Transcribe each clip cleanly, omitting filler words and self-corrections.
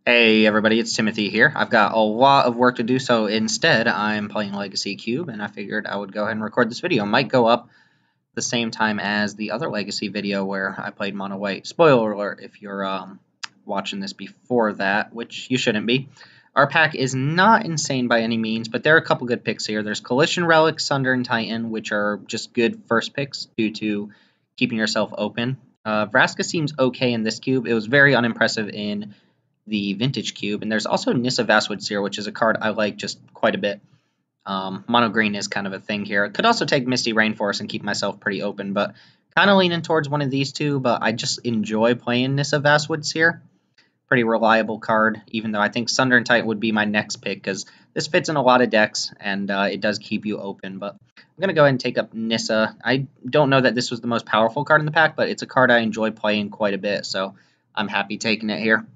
Hey everybody, it's Timothy here. I've got a lot of work to do, so instead I'm playing Legacy Cube, and I figured I would go ahead and record this video. It might go up the same time as the other Legacy video where I played Mono White. Spoiler alert if you're watching this before that, which you shouldn't be. Our pack is not insane by any means, but there are a couple good picks here. There's Coalition Relic, Sunder, and Titan, which are just good first picks due to keeping yourself open. Vraska seems okay in this cube. It was very unimpressive in the Vintage Cube, and there's also Nissa Vastwood Seer, which is a card I like just quite a bit. Mono green is kind of a thing here. I could also take Misty Rainforest and keep myself pretty open, but kind of leaning towards one of these two, but I just enjoy playing Nissa Vastwood Seer. Pretty reliable card, even though I think Sunder and Titan would be my next pick, because this fits in a lot of decks, and it does keep you open, but I'm going to go ahead and take up Nissa. I don't know that this was the most powerful card in the pack, but it's a card I enjoy playing quite a bit, so I'm happy taking it here.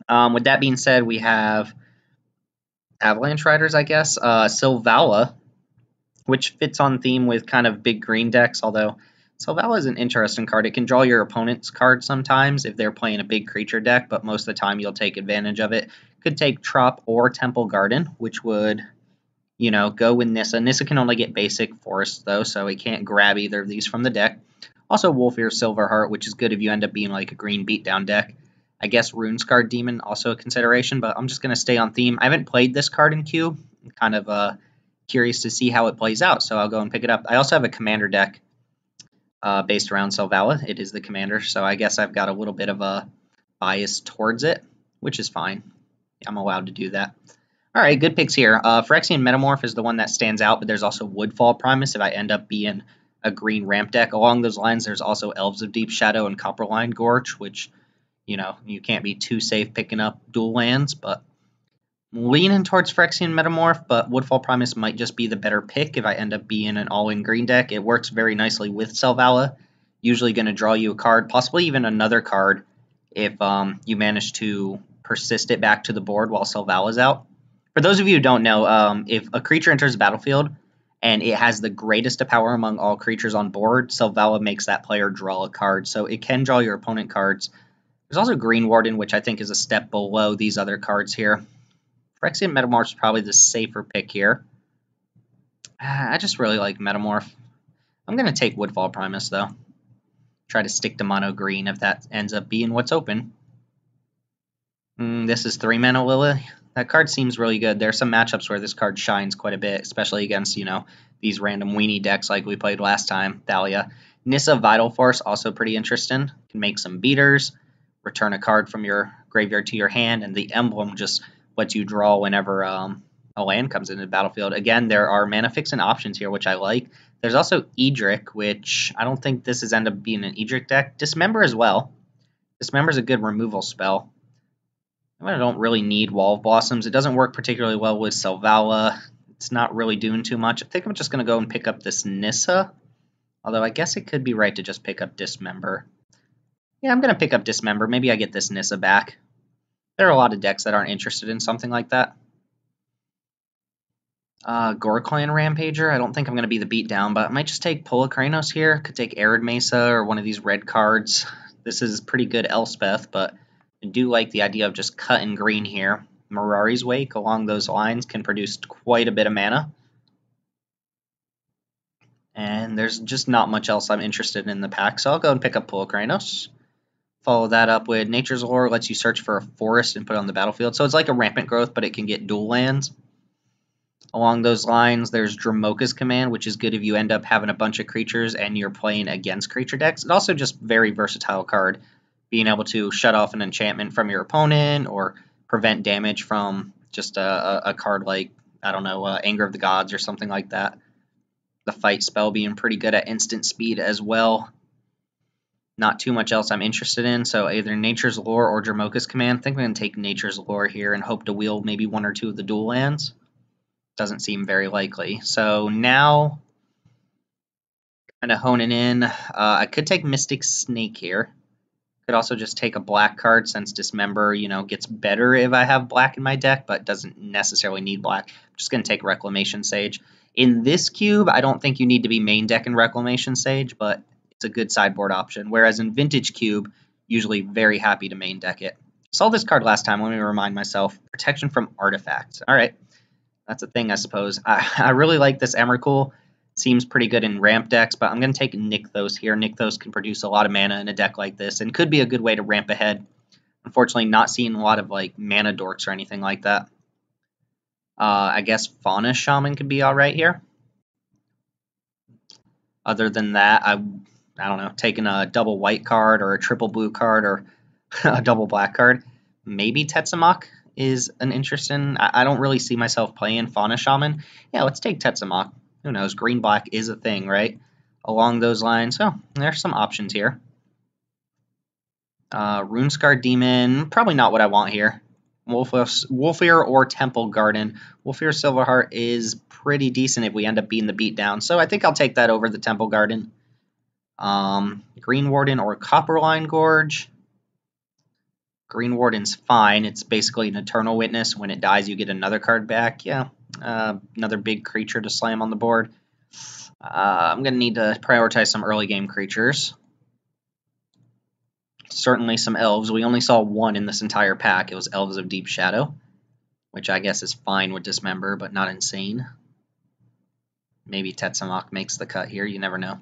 With that being said, we have Avalanche Riders, I guess. Sylvala, which fits on theme with kind of big green decks, although Sylvala is an interesting card. It can draw your opponent's card sometimes if they're playing a big creature deck, but most of the time you'll take advantage of it. Could take Trop or Temple Garden, which would, go with Nissa. Nissa can only get basic forests, though, so it can't grab either of these from the deck. Also, Wolfear Silverheart, which is good if you end up being like a green beatdown deck. I guess Runescarred Demon also a consideration, but I'm just going to stay on theme. I haven't played this card in Cube. I'm kind of curious to see how it plays out, so I'll go and pick it up. I also have a commander deck based around Sylvala. It is the commander, so I guess I've got a little bit of a bias towards it, which is fine. I'm allowed to do that. All right, good picks here. Phyrexian Metamorph is the one that stands out, but there's also Woodfall Primus if I end up being a green ramp deck. Along those lines, there's also Elves of Deep Shadow and Copperline Gorge, which you can't be too safe picking up dual lands, but leaning towards Phyrexian Metamorph, but Woodfall Primus might just be the better pick if I end up being an all-in green deck. It works very nicely with Sylvala, usually going to draw you a card, possibly even another card if you manage to persist it back to the board while Sylvala's out. For those of you who don't know, if a creature enters the battlefield and it has the greatest of power among all creatures on board, Sylvala makes that player draw a card, so it can draw your opponent cards. There's also Green Warden, which I think is a step below these other cards here. Phyrexian Metamorph is probably the safer pick here. I just really like Metamorph. I'm going to take Woodfall Primus, though. Try to stick to mono green if that ends up being what's open. This is 3-mana Lily. That card seems really good. There are some matchups where this card shines quite a bit, especially against, these random weenie decks like we played last time, Thalia. Nissa Vital Force, also pretty interesting. Can make some beaters, return a card from your graveyard to your hand, and the emblem just lets you draw whenever a land comes into the battlefield. Again, there are mana fixing options here, which I like. There's also Edric, which I don't think this is end up being an Edric deck. Dismember as well. Dismember is a good removal spell. I don't really need Wall of Blossoms. It doesn't work particularly well with Sylvala. It's not really doing too much. I think I'm just going to go and pick up this Nissa. Although I guess it could be right to just pick up Dismember. Yeah, I'm going to pick up Dismember. Maybe I get this Nissa back. There are a lot of decks that aren't interested in something like that. Gorklan Rampager. I don't think I'm going to be the beatdown, but I might just take Polakranos here. Could take Arid Mesa or one of these red cards. This is pretty good Elspeth, but I do like the idea of just cutting green here. Mirari's Wake along those lines can produce quite a bit of mana. And there's just not much else I'm interested in the pack, so I'll go and pick up Polakranos. Follow that up with Nature's Lore, lets you search for a forest and put it on the battlefield. So it's like a Rampant Growth, but it can get dual lands. Along those lines, there's Dromoka's Command, which is good if you end up having a bunch of creatures and you're playing against creature decks. It's also just very versatile card, being able to shut off an enchantment from your opponent or prevent damage from just a card like, I don't know, Anger of the Gods or something like that. The fight spell being pretty good at instant speed as well. Not too much else I'm interested in, so either Nature's Lore or Dromoka's Command. I think I'm going to take Nature's Lore here and hope to wield maybe one or two of the dual lands. Doesn't seem very likely. So now, kind of honing in, I could take Mystic Snake here. Could also just take a black card since Dismember, gets better if I have black in my deck, but doesn't necessarily need black. I'm just going to take Reclamation Sage. In this cube, I don't think you need to be main deck in Reclamation Sage, but it's a good sideboard option. Whereas in Vintage Cube, usually very happy to main deck it. Saw this card last time. Let me remind myself. Protection from artifacts. All right. That's a thing, I suppose. I really like this Emrakul. Seems pretty good in ramp decks, but I'm going to take Nykthos here. Nykthos can produce a lot of mana in a deck like this and could be a good way to ramp ahead. Unfortunately, not seeing a lot of like mana dorks or anything like that. I guess Fauna Shaman could be all right here. Other than that, I don't know, taking a double white card or a triple blue card or a double black card. Maybe Tetsamok is an interesting. I don't really see myself playing Fauna Shaman. Yeah, let's take Tetsamok. Who knows? Green black is a thing, right? Along those lines. So there's some options here. Runescar Demon, probably not what I want here. Wolfir or Temple Garden. Wolfir Silverheart is pretty decent if we end up being the beatdown, so I think I'll take that over the Temple Garden. Green Warden or Copperline Gorge. Green Warden's fine. It's basically an Eternal Witness. When it dies, you get another card back. Yeah, another big creature to slam on the board. I'm going to need to prioritize some early game creatures. Certainly some elves. We only saw one in this entire pack. It was Elves of Deep Shadow, which I guess is fine with Dismember, but not insane. Maybe Tetsamok makes the cut here. You never know.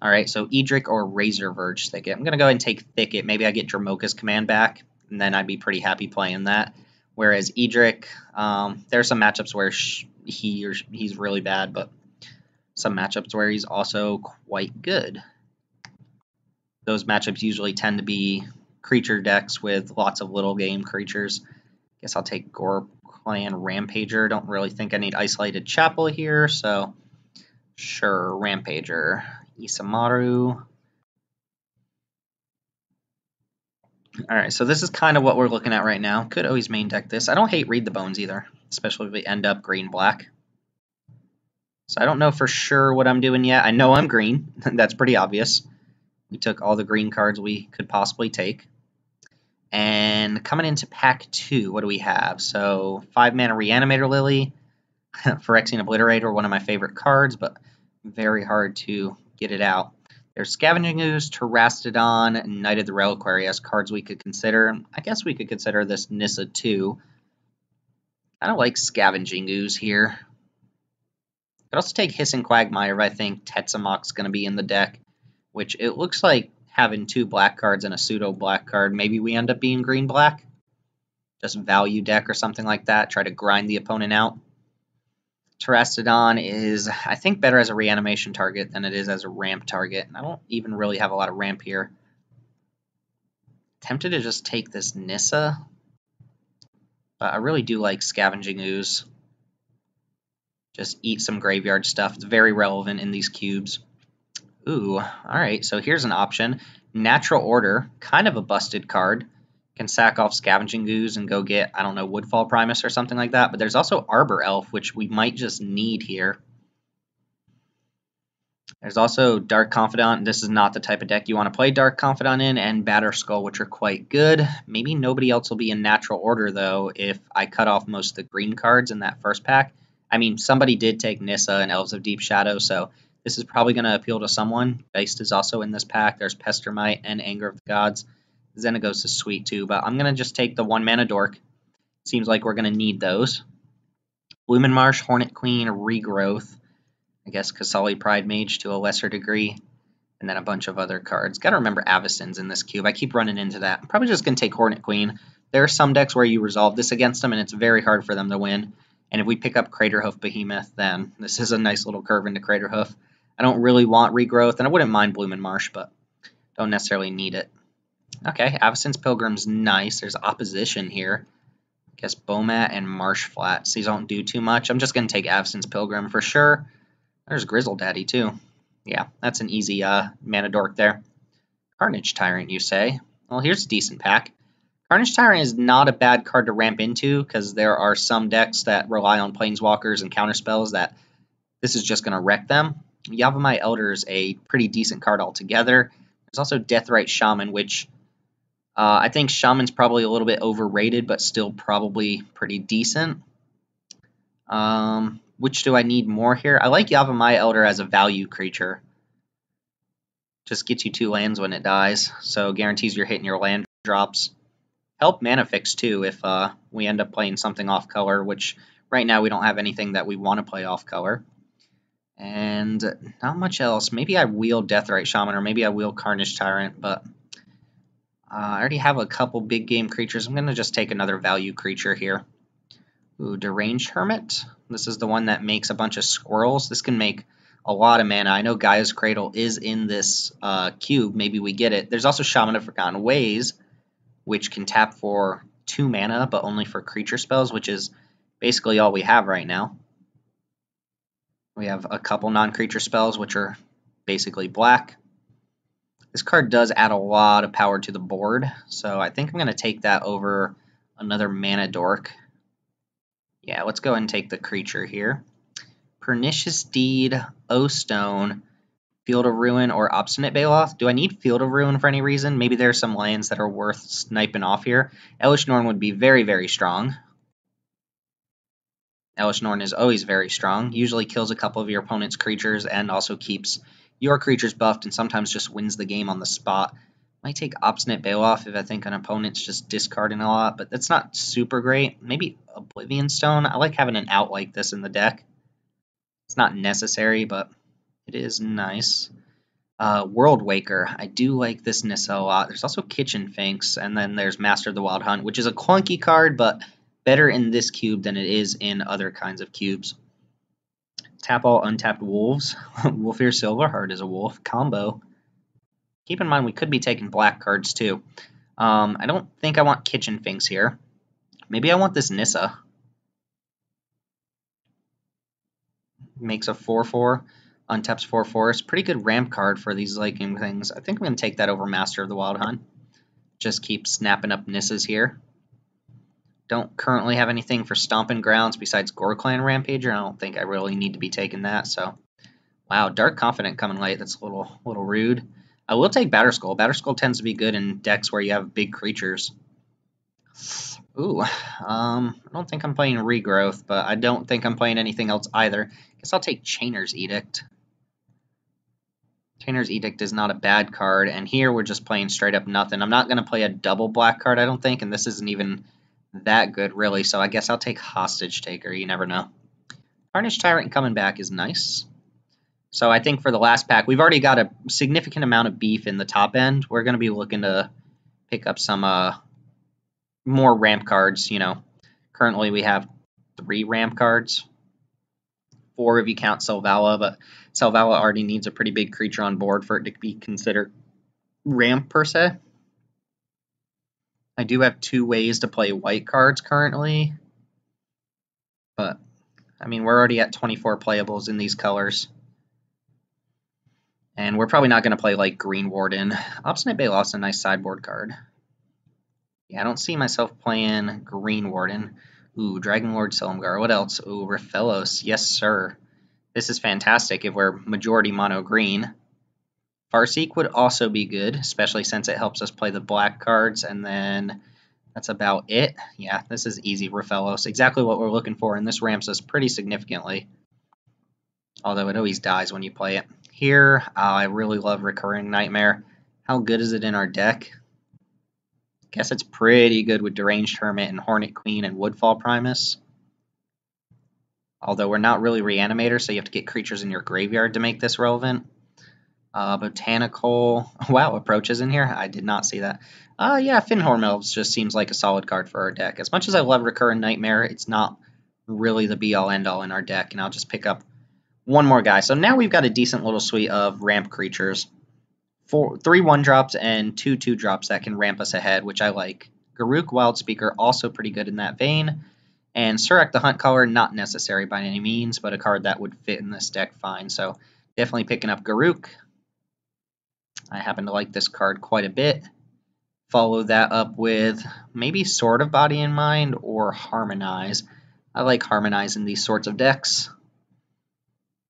All right, so Edric or Razor Verge Thicket. I'm going to go ahead and take Thicket. Maybe I get Dromoka's command back, and then I'd be pretty happy playing that. Whereas Edric, there are some matchups where he's really bad, but some matchups where he's also quite good. Those matchups usually tend to be creature decks with lots of little game creatures. Guess I'll take Gore Clan Rampager. Don't really think I need Isolated Chapel here, so sure, Rampager. Isamaru. Alright, so this is kind of what we're looking at right now. Could always main deck this. I don't hate Read the Bones either, especially if we end up green-black. So I don't know for sure what I'm doing yet. I know I'm green. That's pretty obvious. We took all the green cards we could possibly take. And coming into pack 2, what do we have? So 5-mana Reanimator Lily, Phyrexian Obliterator, one of my favorite cards, but very hard to get it out. There's Scavenging Ooze, Terastodon, and Knight of the Reliquary as cards we could consider. I guess we could consider this Nissa too. I don't like Scavenging Ooze here. Could also take Hissing Quagmire if I think Tetsamok's going to be in the deck, which it looks like having 2 black cards and a pseudo-black card. Maybe we end up being green-black. Just value deck or something like that. Try to grind the opponent out. Terastodon is, I think, better as a reanimation target than it is as a ramp target. And I don't even really have a lot of ramp here. Tempted to just take this Nissa. But I really do like Scavenging Ooze. Just eat some graveyard stuff. It's very relevant in these cubes. Ooh, alright, so here's an option. Natural Order, kind of a busted card. Can sack off Scavenging Ooze and go get, I don't know, Woodfall Primus or something like that. But there's also Arbor Elf, which we might just need here. There's also Dark Confidant. This is not the type of deck you want to play Dark Confidant in, and Batterskull, which are quite good. Maybe nobody else will be in Natural Order, though, if I cut off most of the green cards in that first pack. I mean, somebody did take Nissa and Elves of Deep Shadow, so this is probably going to appeal to someone. Geist is also in this pack. There's Pestermite and Anger of the Gods. Xenagos is sweet too, but I'm going to just take the 1-mana Dork. Seems like we're going to need those. Bloomin' Marsh, Hornet Queen, Regrowth. I guess Kasali Pride Mage to a lesser degree. And then a bunch of other cards. Got to remember Avacyn's in this cube. I keep running into that. I'm probably just going to take Hornet Queen. There are some decks where you resolve this against them, and it's very hard for them to win. And if we pick up Craterhoof Behemoth, then this is a nice little curve into Craterhoof. I don't really want Regrowth, and I wouldn't mind Bloomin' Marsh, but don't necessarily need it. Okay, Avacyn's Pilgrim's nice. There's opposition here. I guess Bomat and Marsh Flats. These don't do too much. I'm just going to take Avacyn's Pilgrim for sure. There's Grizzle Daddy, too. Yeah, that's an easy mana dork there. Carnage Tyrant, you say? Well, here's a decent pack. Carnage Tyrant is not a bad card to ramp into, because there are some decks that rely on Planeswalkers and counterspells that this is just going to wreck them. Yavimaya Elder is a pretty decent card altogether. There's also Deathrite Shaman, which I think Shaman's probably a little bit overrated, but still probably pretty decent. Which do I need more here? I like Yavimaya Elder as a value creature. Just gets you 2 lands when it dies, so guarantees you're hitting your land drops. help mana fix too if we end up playing something off color, which right now we don't have anything that we want to play off color. And not much else. Maybe I wheel Deathrite Shaman, or maybe I wheel Carnage Tyrant, but I already have a couple big game creatures. I'm going to just take another value creature here. Ooh, Deranged Hermit. This is the one that makes a bunch of squirrels. This can make a lot of mana. I know Gaia's Cradle is in this cube. Maybe we get it. There's also Shaman of Forgotten Ways, which can tap for 2 mana, but only for creature spells, which is basically all we have right now. We have a couple non-creature spells, which are basically black. This card does add a lot of power to the board, so I think I'm going to take that over another Mana Dork. Yeah, let's go ahead and take the creature here. Pernicious Deed, O-Stone, Field of Ruin, or Obstinate Baloth. Do I need Field of Ruin for any reason? Maybe there are some lands that are worth sniping off here. Elesh Norn would be very, very strong. Elesh Norn is always very strong. Usually kills a couple of your opponent's creatures and also keeps your creatures buffed and sometimes just wins the game on the spot. Might take Obstinate Baloth if I think an opponent's just discarding a lot, but that's not super great. Maybe Oblivion Stone. I like having an out like this in the deck. It's not necessary, but it is nice. World Waker. I do like this Nissa a lot. There's also Kitchen Finks, and then there's Master of the Wild Hunt, which is a clunky card, but better in this cube than it is in other kinds of cubes. Tap all untapped wolves. Wolfir Silverheart is a wolf combo. Keep in mind we could be taking black cards too. I don't think I want Kitchen Finks here. Maybe I want this Nissa. Makes a 4/4. Untaps 4/4. It's a pretty good ramp card for these late game things. I think I'm going to take that over Master of the Wild Hunt. Just keep snapping up Nissas here. Don't currently have anything for Stomping Grounds besides Ghor-Clan Rampager. I don't think I really need to be taking that. So, wow, Dark Confidant coming late. That's a little rude. I will take Batterskull. Batterskull tends to be good in decks where you have big creatures. Ooh, I don't think I'm playing Regrowth, but I don't think I'm playing anything else either. Guess I'll take Chainer's Edict. Chainer's Edict is not a bad card, and here we're just playing straight up nothing. I'm not going to play a double black card, I don't think, and this isn't even that good, really, so I guess I'll take Hostage Taker. You never know. Carnage Tyrant coming back is nice. So I think for the last pack, we've already got a significant amount of beef in the top end. We're going to be looking to pick up some more ramp cards, you know. Currently we have 3 ramp cards. 4 if you count Selvala, but Selvala already needs a pretty big creature on board for it to be considered ramp per se. I do have 2 ways to play white cards currently, but I mean, we're already at 24 playables in these colors. And we're probably not going to play like Green Warden. Obstinate Baloth's a nice sideboard card. Yeah, I don't see myself playing Green Warden. Ooh, Dragon Lord Silumgar. What else? Ooh, Rathalos. Yes, sir. This is fantastic if we're majority mono green. Farseek would also be good, especially since it helps us play the black cards, and then that's about it. Yeah, this is easy, Rathalos. Exactly what we're looking for, and this ramps us pretty significantly. Although it always dies when you play it. Here, I really love Recurring Nightmare. How good is it in our deck? Guess it's pretty good with Deranged Hermit and Hornet Queen and Woodfall Primus. Although we're not really Reanimator, so you have to get creatures in your graveyard to make this relevant. Botanical. Wow, Approaches in here? I did not see that. Yeah, Fyndhorn Elves just seems like a solid card for our deck. As much as I love Recurring Nightmare, it's not really the be-all, end-all in our deck, and I'll just pick up one more guy. So now we've got a decent little suite of ramp creatures. 3 1-drops and 2 2-drops that can ramp us ahead, which I like. Garruk Wildspeaker, also pretty good in that vein. And Surrak the Huntcaller, not necessary by any means, but a card that would fit in this deck fine. So definitely picking up Garruk. I happen to like this card quite a bit. Follow that up with maybe Sword of Body and Mind or Harmonize. I like Harmonize in these sorts of decks.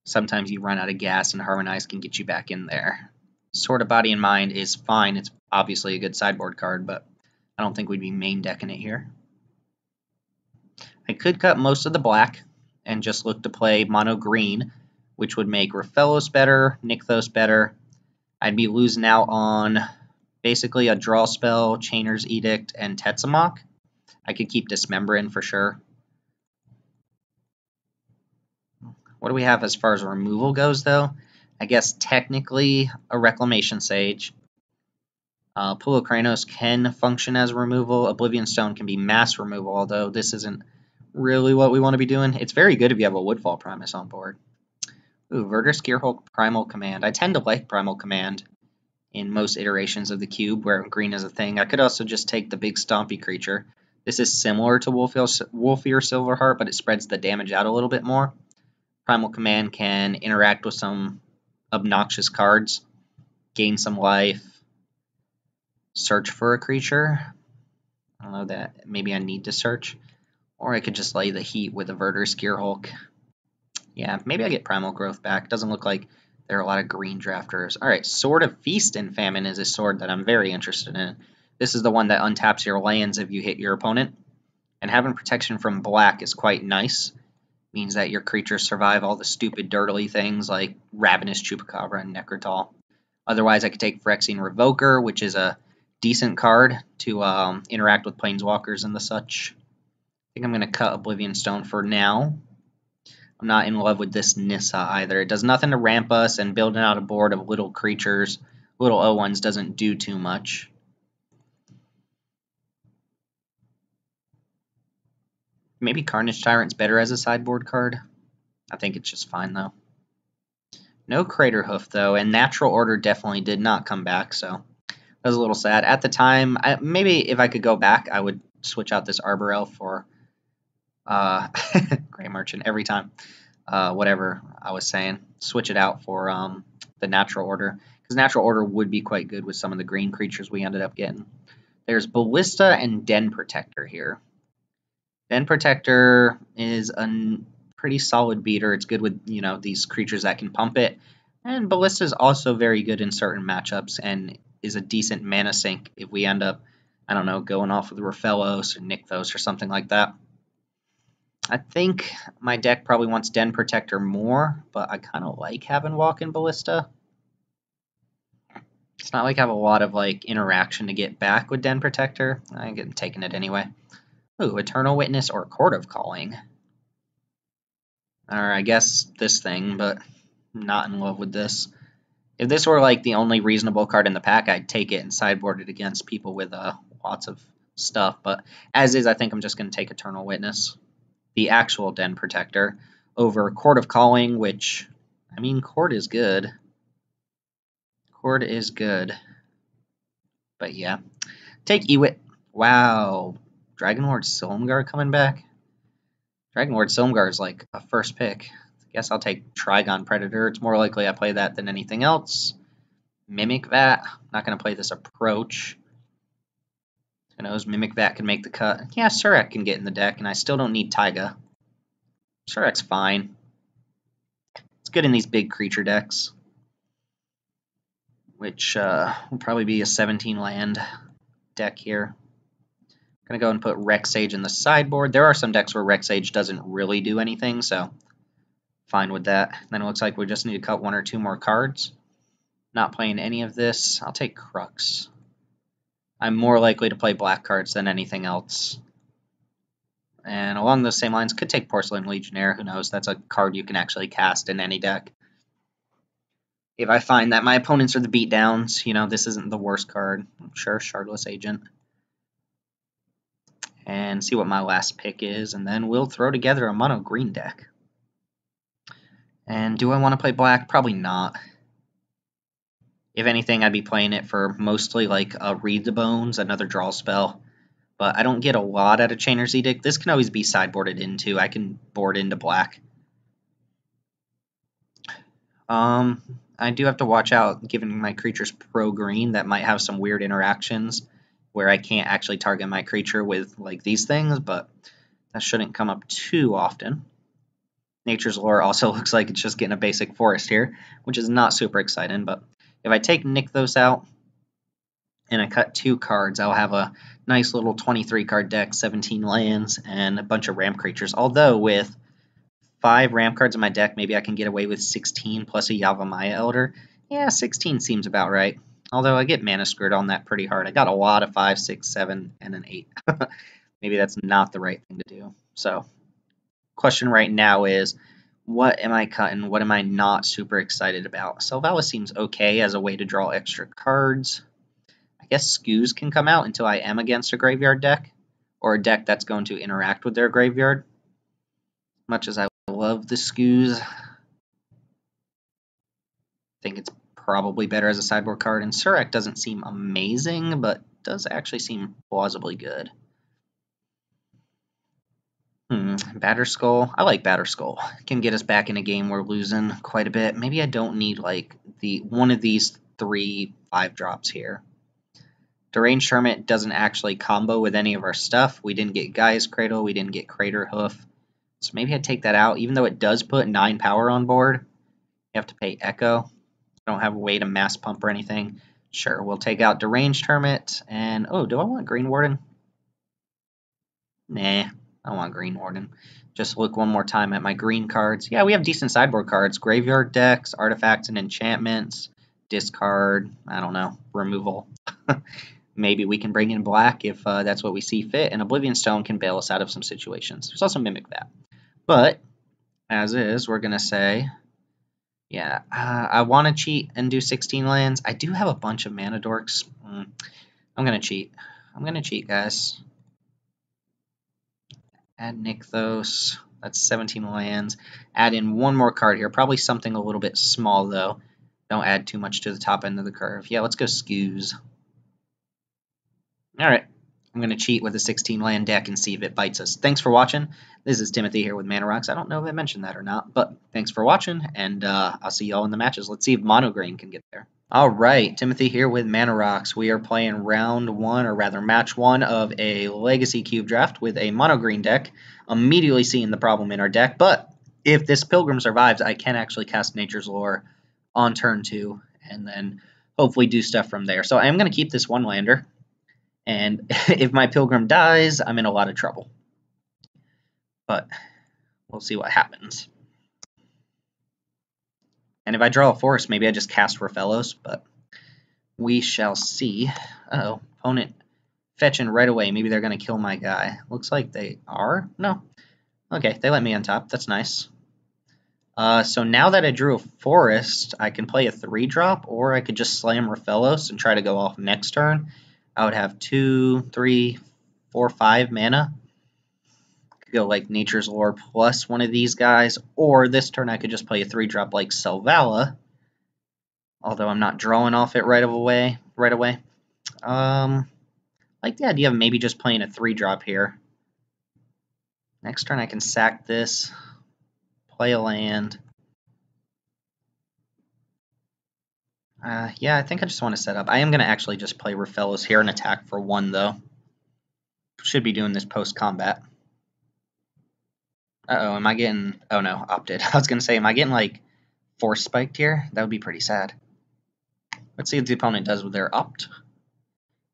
Sometimes you run out of gas and Harmonize can get you back in there. Sword of Body and Mind is fine. It's obviously a good sideboard card, but I don't think we'd be main decking it here. I could cut most of the black and just look to play mono green, which would make Rathalos better, Nykthos better. I'd be losing out on basically a draw spell, Chainer's Edict, and Tetsamok. I could keep Dismember in for sure. What do we have as far as removal goes, though? I guess technically a Reclamation Sage. Pool of Kranos can function as removal. Oblivion Stone can be mass removal, although this isn't really what we want to be doing. It's very good if you have a Woodfall Primus on board. Ooh, Verdur's Gearhulk Primal Command. I tend to like Primal Command in most iterations of the cube where green is a thing. I could also just take the big stompy creature. This is similar to Wolfear Silverheart, but it spreads the damage out a little bit more. Primal Command can interact with some obnoxious cards, gain some life, search for a creature. I don't know that maybe I need to search. Or I could just lay the heat with a Verdur's Gearhulk. Yeah, maybe I get Primal Growth back. Doesn't look like there are a lot of green drafters. Alright, Sword of Feast and Famine is a sword that I'm very interested in. This is the one that untaps your lands if you hit your opponent. And having protection from black is quite nice. Means that your creatures survive all the stupid, dirtily things like Ravenous Chupacabra and Necrotal. Otherwise, I could take Phyrexian Revoker, which is a decent card to interact with Planeswalkers and the such. I think I'm going to cut Oblivion Stone for now. I'm not in love with this Nissa either. It does nothing to ramp us, and building out a board of little creatures, little O1s, doesn't do too much. Maybe Carnage Tyrant's better as a sideboard card. I think it's just fine, though. No Craterhoof, though, and Natural Order definitely did not come back, so that was a little sad. At the time, maybe if I could go back, I would switch out this Arbor Elf for Grey Merchant every time. Whatever I was saying, switch it out for the Natural Order, because Natural Order would be quite good with some of the green creatures we ended up getting. There's Ballista and Den Protector here. Den Protector is a pretty solid beater. It's good with, you know, these creatures that can pump it. And Ballista is also very good in certain matchups and is a decent mana sink if we end up, I don't know, going off with Rofellos or Nykthos or something like that. I think my deck probably wants Den Protector more, but I kind of like having Walk-in Ballista. It's not like I have a lot of like interaction to get back with Den Protector. I get taking it anyway. Ooh, Eternal Witness or Court of Calling. Or I guess this thing, but I'm not in love with this. If this were like the only reasonable card in the pack, I'd take it and sideboard it against people with lots of stuff. But as is, I think I'm just going to take Eternal Witness, the actual Den Protector, over Court of Calling, which, I mean, Court is good. Court is good. But yeah. Take Ewit. Wow. Dragonlord Silumgar coming back? Dragonlord Silumgar is like a first pick. I guess I'll take Trigon Predator. It's more likely I play that than anything else. Mimic Vat. I'm not going to play this Approach. Who knows? Mimic Vat can make the cut. Yeah, Surek can get in the deck, and I still don't need Taiga. Surek's fine. It's good in these big creature decks, which will probably be a 17 land deck here. I'm going to go and put Rex Sage in the sideboard. There are some decks where Rex Sage doesn't really do anything, so fine with that. Then it looks like we just need to cut one or two more cards. Not playing any of this. I'll take Crux. I'm more likely to play black cards than anything else. And along those same lines, could take Porcelain Legionnaire. Who knows? That's a card you can actually cast in any deck. If I find that my opponents are the beatdowns, you know, this isn't the worst card. I'm sure Shardless Agent. And see what my last pick is, and then we'll throw together a mono green deck. And do I want to play black? Probably not. If anything, I'd be playing it for mostly like a Read the Bones, another draw spell. But I don't get a lot out of Chainer's Edict. This can always be sideboarded into. I can board into black. I do have to watch out, given my creature's pro-green, that might have some weird interactions where I can't actually target my creature with like these things, but that shouldn't come up too often. Nature's Lore also looks like it's just getting a basic forest here, which is not super exciting, but if I take Nykthos out and I cut 2 cards, I'll have a nice little 23 card deck, 17 lands, and a bunch of ramp creatures. Although with 5 ramp cards in my deck, maybe I can get away with 16 plus a Yavimaya Elder. Yeah, 16 seems about right. Although I get mana screwed on that pretty hard. I got a lot of 5, 6, 7, and an 8. Maybe that's not the right thing to do. So, question right now is, what am I cutting? What am I not super excited about? Selvala seems okay as a way to draw extra cards. I guess Skews can come out until I am against a graveyard deck, or a deck that's going to interact with their graveyard. Much as I love the Skews, I think it's probably better as a sideboard card. And Surrak doesn't seem amazing, but does actually seem plausibly good. Batterskull. I like Batterskull. Can get us back in a game we're losing quite a bit. Maybe I don't need like one of these 3 5-drops here. Deranged Hermit doesn't actually combo with any of our stuff. We didn't get Gaia's Cradle. We didn't get Crater Hoof. So maybe I'd take that out. Even though it does put 9 power on board, you have to pay Echo. I don't have a way to mass pump or anything. Sure, we'll take out Deranged Hermit. And, oh, do I want Green Warden? Nah, I want Green Warden. Just look one more time at my green cards. Yeah, we have decent sideboard cards. Graveyard decks, artifacts and enchantments, discard, I don't know, removal. Maybe we can bring in black if that's what we see fit, and Oblivion Stone can bail us out of some situations. There's also Mimic that. But, as is, we're going to say, yeah, I want to cheat and do 16 lands. I do have a bunch of mana dorks. I'm going to cheat. I'm going to cheat, guys. Add Nykthos. That's 17 lands. Add in one more card here. Probably something a little bit small, though. Don't add too much to the top end of the curve. Yeah, let's go Skews. Alright. I'm going to cheat with a 16 land deck and see if it bites us. Thanks for watching. This is Timothy here with Mana Rocks. I don't know if I mentioned that or not, but thanks for watching, and I'll see y'all in the matches. Let's see if Mono Green can get there. Alright, Timothy here with Mana Rocks. We are playing round 1, or rather match 1 of a Legacy Cube draft with a Mono Green deck. Immediately seeing the problem in our deck, but if this Pilgrim survives, I can actually cast Nature's Lore on turn 2, and then hopefully do stuff from there. So I am going to keep this one lander. And if my Pilgrim dies, I'm in a lot of trouble. But we'll see what happens. And if I draw a forest, maybe I just cast Rofellos, but we shall see. Uh-oh, opponent fetching right away. Maybe they're going to kill my guy. Looks like they are. No. Okay, they let me on top. That's nice. So now that I drew a forest, I can play a 3-drop, or I could just slam Rofellos and try to go off next turn. I would have 2, 3, 4, 5 mana. Could go like Nature's Lore plus one of these guys, or this turn I could just play a 3-drop like Selvala. Although I'm not drawing off it right away. I like the idea of maybe just playing a 3-drop here. Next turn I can sack this, play a land. Yeah, I think I just want to set up. I am going to actually just play Rofellos here and attack for 1, though. Should be doing this post-combat. Uh-oh, am I getting... Oh, no, opted. I was going to say, am I getting, like, force spiked here? That would be pretty sad. Let's see what the opponent does with their opt.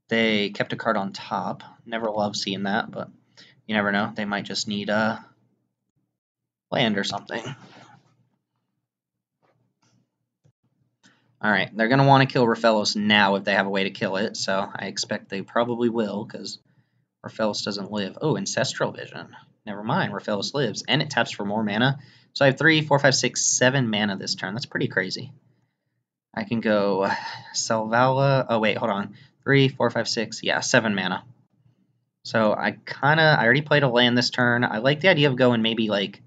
They kept a card on top. Never love seeing that, but you never know. They might just need a land or something. Alright, they're going to want to kill Rofellos now if they have a way to kill it, so I expect they probably will, because Rofellos doesn't live. Oh, Ancestral Vision. Never mind, Rofellos lives, and it taps for more mana. So I have 3, 4, 5, 6, 7 mana this turn. That's pretty crazy. I can go Selvala. Oh, wait, hold on. 3, 4, 5, 6. Yeah, 7 mana. So I already played a land this turn. I like the idea of going maybe like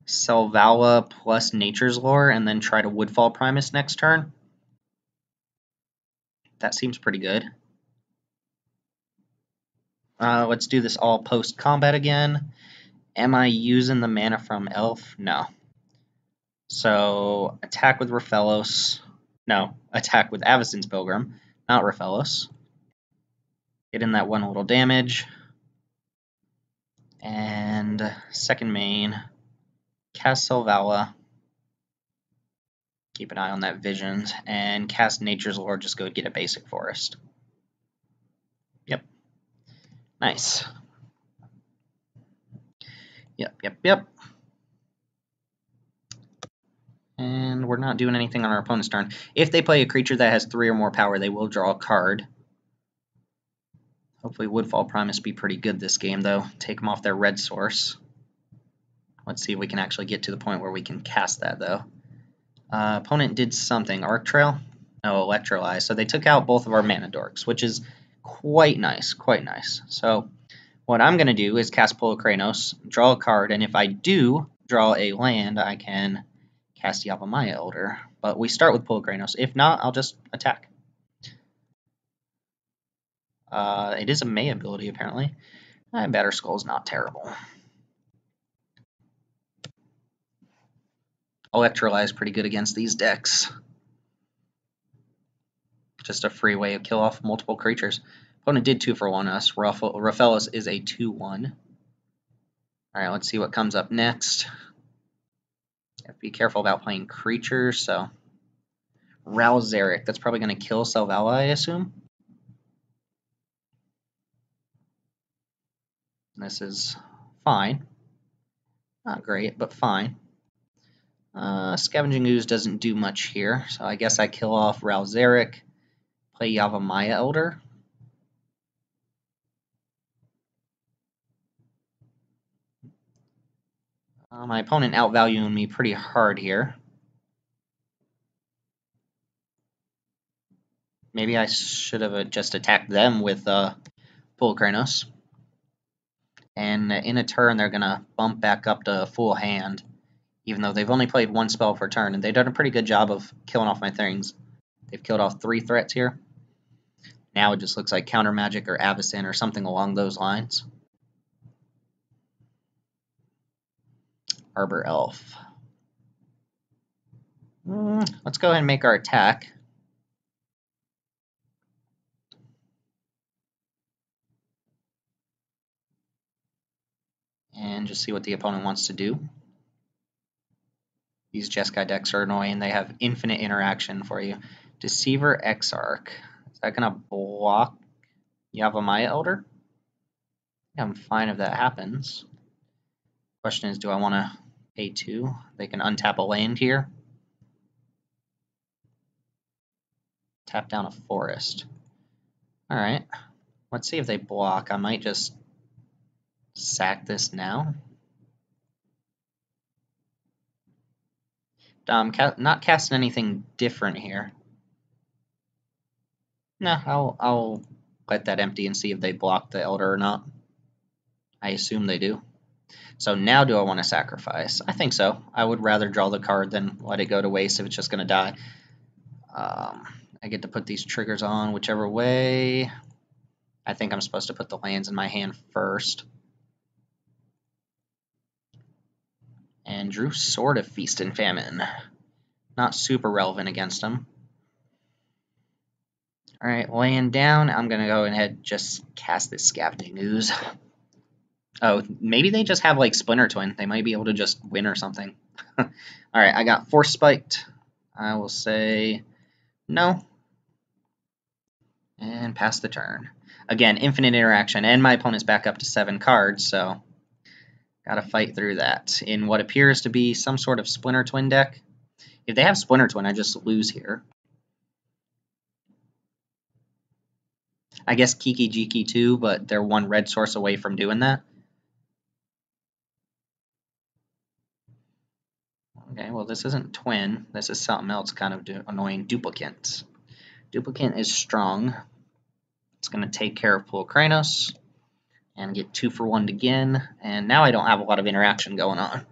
Selvala plus Nature's Lore and then try to Woodfall Primus next turn. That seems pretty good. Let's do this all post-combat again. Am I using the mana from Elf? No. So, attack with Rofellos. No, attack with Avacyn's Pilgrim, not Rofellos. Get in that one little damage. And second main, cast Selvala. Keep an eye on that Visions. And cast Nature's Lore, just go get a basic forest. Yep. Nice. Yep. And we're not doing anything on our opponent's turn. If they play a creature that has 3 or more power, they will draw a card. Hopefully Woodfall Primus be pretty good this game, though. Take them off their red source. Let's see if we can actually get to the point where we can cast that, though. Opponent did something. Arc Trail? No, Electrolyze. So they took out both of our mana dorks, which is quite nice, quite nice. So what I'm going to do is cast Pull of Kranos, draw a card, and if I do draw a land, I can cast Yavimaya Elder. But we start with Pull of Kranos. If not, I'll just attack. It is a May ability, apparently. Batterskull's not terrible. Electrolyze is pretty good against these decks. Just a free way to kill off multiple creatures. Opponent did 2 for 1 us. Rofellos is a 2/1. Alright, let's see what comes up next. Have to be careful about playing creatures, so Ral Zarek, that's probably going to kill Selvala, I assume. This is fine. Not great, but fine. Scavenging Ooze doesn't do much here, so I guess I kill off Ral Zarek, play Yavimaya Elder. My opponent outvaluing me pretty hard here. Maybe I should have just attacked them with Pull Kranos. And in a turn, they're going to bump back up to full hand, even though they've only played 1 spell per turn, and they've done a pretty good job of killing off my things. They've killed off 3 threats here. Now it just looks like Counter Magic or Avacyn or something along those lines. Arbor Elf. Let's go ahead and make our attack. And just see what the opponent wants to do. These Jeskai decks are annoying. They have infinite interaction for you. Deceiver Exarch. Is that going to block Yavimaya Elder? Yeah, I'm fine if that happens. Question is, do I want to pay 2? They can untap a land here. Tap down a forest. Alright. Let's see if they block. I might just sack this now. Not casting anything different here. No, I'll let that empty and see if they block the Elder or not. I assume they do. So now do I want to sacrifice? I think so. I would rather draw the card than let it go to waste if it's just going to die. I get to put these triggers on whichever way. I think I'm supposed to put the lands in my hand first. And drew Sword of Feast and Famine. Not super relevant against them. Alright, laying down, I'm going to go ahead and just cast this Scavenging Ooze. Oh, maybe they just have like Splinter Twin. They might be able to just win or something. Alright, I got Force Spiked. I will say no. And pass the turn. Again, infinite interaction, and my opponent's back up to 7 cards, so gotta fight through that. In what appears to be some sort of Splinter Twin deck. If they have Splinter Twin, I just lose here. I guess Kiki Jiki too, but they're 1 red source away from doing that. Okay, well this isn't Twin. This is something else kind of annoying. Duplicant. Duplicant is strong. It's going to take care of Pull Kranos and get 2 for 1 again. And now I don't have a lot of interaction going on.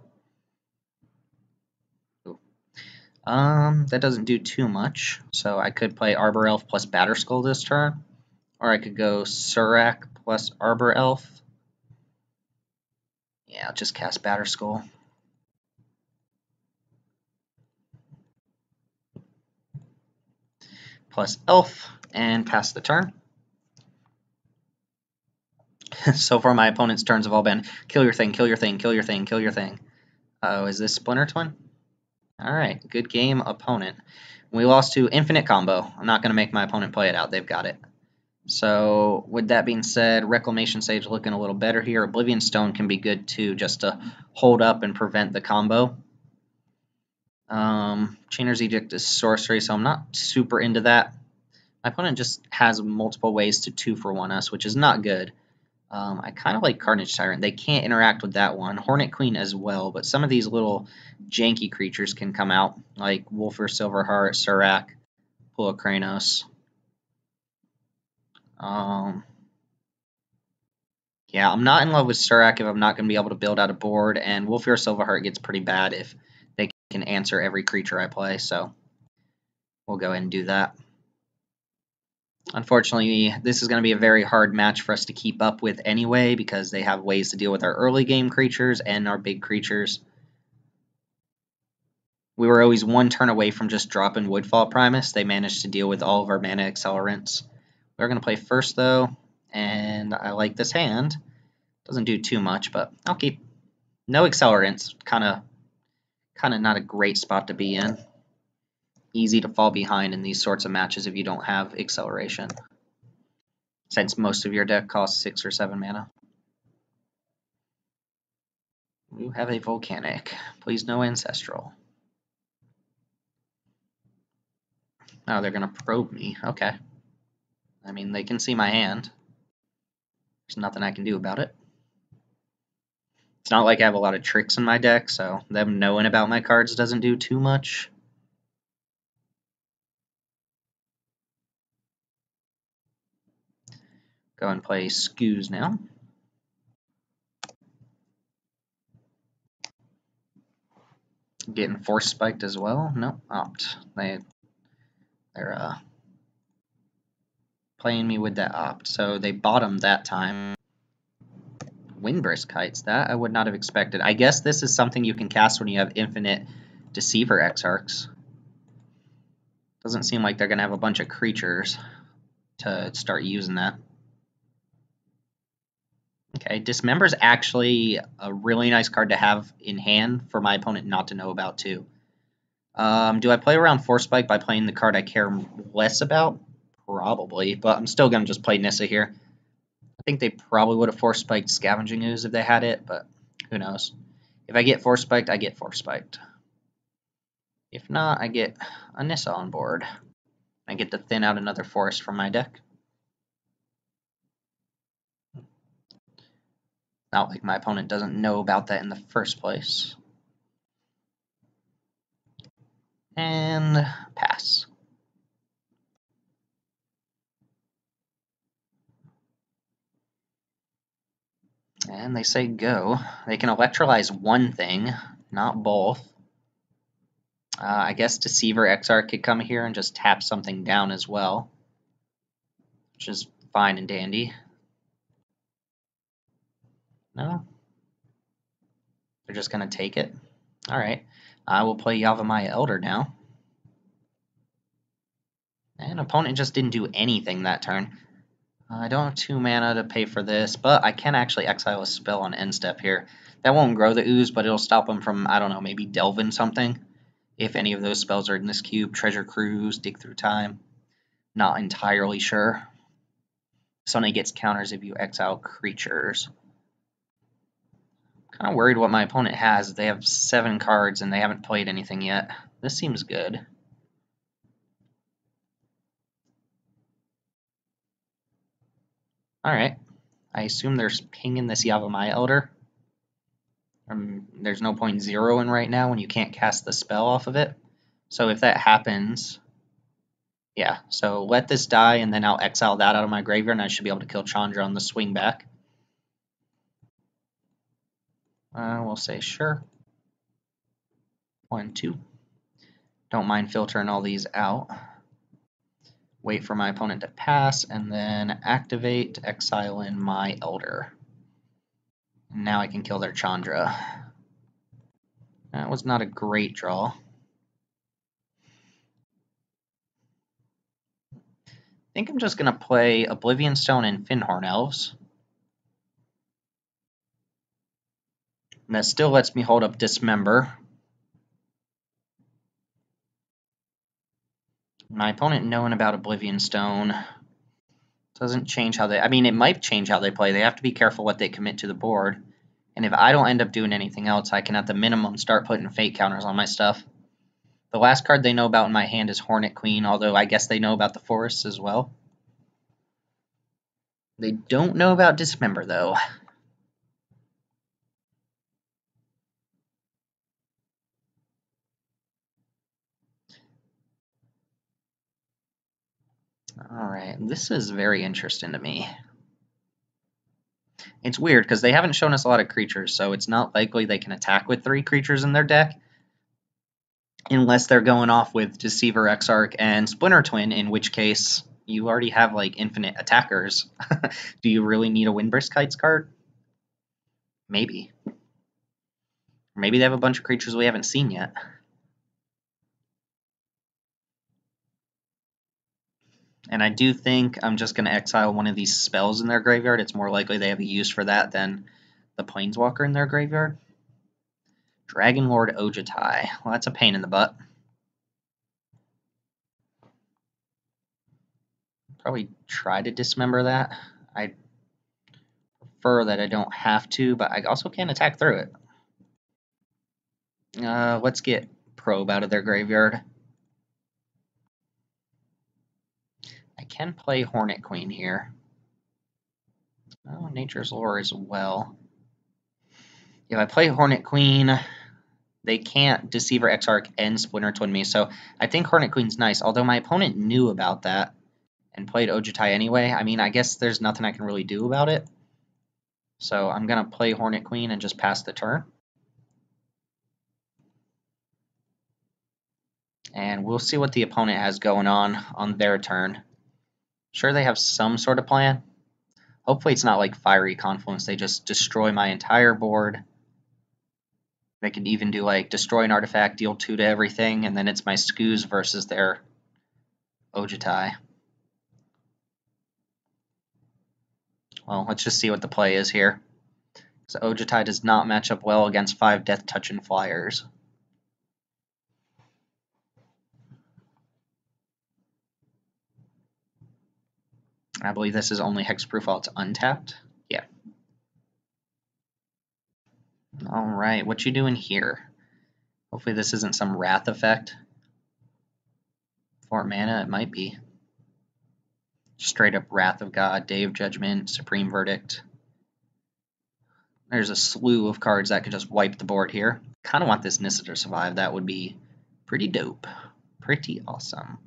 That doesn't do too much. So I could play Arbor Elf plus Batterskull this turn. Or I could go Surrak plus Arbor Elf. Yeah, I'll just cast Batterskull. Plus Elf and pass the turn. So far my opponent's turns have all been kill your thing, kill your thing, kill your thing, kill your thing. Oh, is this Splinter Twin? Alright, good game, opponent. We lost to Infinite Combo. I'm not going to make my opponent play it out. They've got it. So, with that being said, Reclamation Sage looking a little better here. Oblivion Stone can be good too, just to hold up and prevent the combo. Chainer's Edict is sorcery, so I'm not super into that. My opponent just has multiple ways to 2-for-1 us, which is not good. I kind of like Carnage Tyrant. They can't interact with that one. Hornet Queen as well, but some of these little janky creatures can come out, like Wolfir Silverheart, Surrak, Pulokranos. Yeah, I'm not in love with Surrak if I'm not going to be able to build out a board, and Wolfir Silverheart gets pretty bad if they can answer every creature I play, so we'll go ahead and do that. Unfortunately, this is going to be a very hard match for us to keep up with anyway, because they have ways to deal with our early game creatures and our big creatures. We were always one turn away from just dropping Woodfall Primus. They managed to deal with all of our mana accelerants. We're going to play first, though, and I like this hand. Doesn't do too much, but I'll keep. No accelerants. Kind of not a great spot to be in. Easy to fall behind in these sorts of matches if you don't have acceleration, since most of your deck costs 6 or 7 mana. You have a Volcanic. Please no Ancestral. Oh, they're going to probe me. Okay. I mean, they can see my hand. There's nothing I can do about it. It's not like I have a lot of tricks in my deck, so them knowing about my cards doesn't do too much. Go and play Scoos now. Getting Force Spiked as well. No, Opt. They're playing me with that Opt, so they bottomed that time. Windbrisk Kites, that I would not have expected. I guess this is something you can cast when you have infinite Deceiver Exarchs. Doesn't seem like they're going to have a bunch of creatures to start using that. Okay, Dismember's actually a really nice card to have in hand for my opponent not to know about, too. Do I play around Force Spike by playing the card I care less about? Probably, but I'm still going to just play Nissa here. I think they probably would have Force Spiked Scavenging Ooze if they had it, but who knows. If I get Force Spiked, I get Force Spiked. If not, I get a Nissa on board. I get to thin out another forest from my deck. Not like my opponent doesn't know about that in the first place. And pass. And they say go. They can electrolyze one thing, not both. I guess Deceiver Exarch could come here and just tap something down as well, which is fine and dandy. No? They're just going to take it? Alright. I will play Yavimaya Elder now. And opponent just didn't do anything that turn. I don't have 2 mana to pay for this, but I can actually exile a spell on end step here. That won't grow the ooze, but it'll stop them from, I don't know, maybe delving something. If any of those spells are in this cube. Treasure Cruise, Dig Through Time. Not entirely sure. This only gets counters if you exile creatures. Kind of worried what my opponent has. They have 7 cards and they haven't played anything yet. This seems good. Alright. I assume they're pinging this Yavimaya Elder. There's no point zeroing right now when you can't cast the spell off of it. So if that happens, yeah, so let this die and then I'll exile that out of my graveyard and I should be able to kill Chandra on the swing back. We'll say sure. 1, 2. Don't mind filtering all these out. Wait for my opponent to pass and then activate, exile in my Elder. And now I can kill their Chandra. That was not a great draw. I think I'm just going to play Oblivion Stone and Fyndhorn Elves. And that still lets me hold up Dismember. My opponent knowing about Oblivion Stone doesn't change how they... I mean, it might change how they play. They have to be careful what they commit to the board. And if I don't end up doing anything else, I can at the minimum start putting fate counters on my stuff. The last card they know about in my hand is Hornet Queen, although I guess they know about the forests as well. They don't know about Dismember, though. Alright, this is very interesting to me. It's weird, because they haven't shown us a lot of creatures, so it's not likely they can attack with 3 creatures in their deck. Unless they're going off with Deceiver, Exarch, and Splinter Twin, in which case you already have, like, infinite attackers. Do you really need a Windbrisk Kites card? Maybe. Maybe they have a bunch of creatures we haven't seen yet. And I do think I'm just going to exile one of these spells in their graveyard. It's more likely they have a use for that than the Planeswalker in their graveyard. Dragon Lord Ojutai. Well, that's a pain in the butt. Probably try to dismember that. I prefer that I don't have to, but I also can't attack through it. Let's get Probe out of their graveyard. I can play Hornet Queen here. Oh, Nature's Lore as well. If I play Hornet Queen, they can't Deceiver, Exarch, and Splinter Twin me, so I think Hornet Queen's nice, although my opponent knew about that and played Ojutai anyway. I mean, I guess there's nothing I can really do about it. So I'm going to play Hornet Queen and just pass the turn. And we'll see what the opponent has going on their turn. Sure, they have some sort of plan. Hopefully it's not like Fiery Confluence. They just destroy my entire board. They could even do like destroy an artifact, deal 2 to everything, and then it's my Skoos versus their Ojutai. Well, let's just see what the play is here. So Ojutai does not match up well against 5 Death Touch and Flyers. I believe this is only hexproof while it's untapped. Yeah. Alright, what you doing here? Hopefully this isn't some Wrath effect. 4 mana, it might be. Straight up Wrath of God, Day of Judgment, Supreme Verdict. There's a slew of cards that could just wipe the board here. Kind of want this Nissa to survive. That would be pretty dope. Pretty awesome.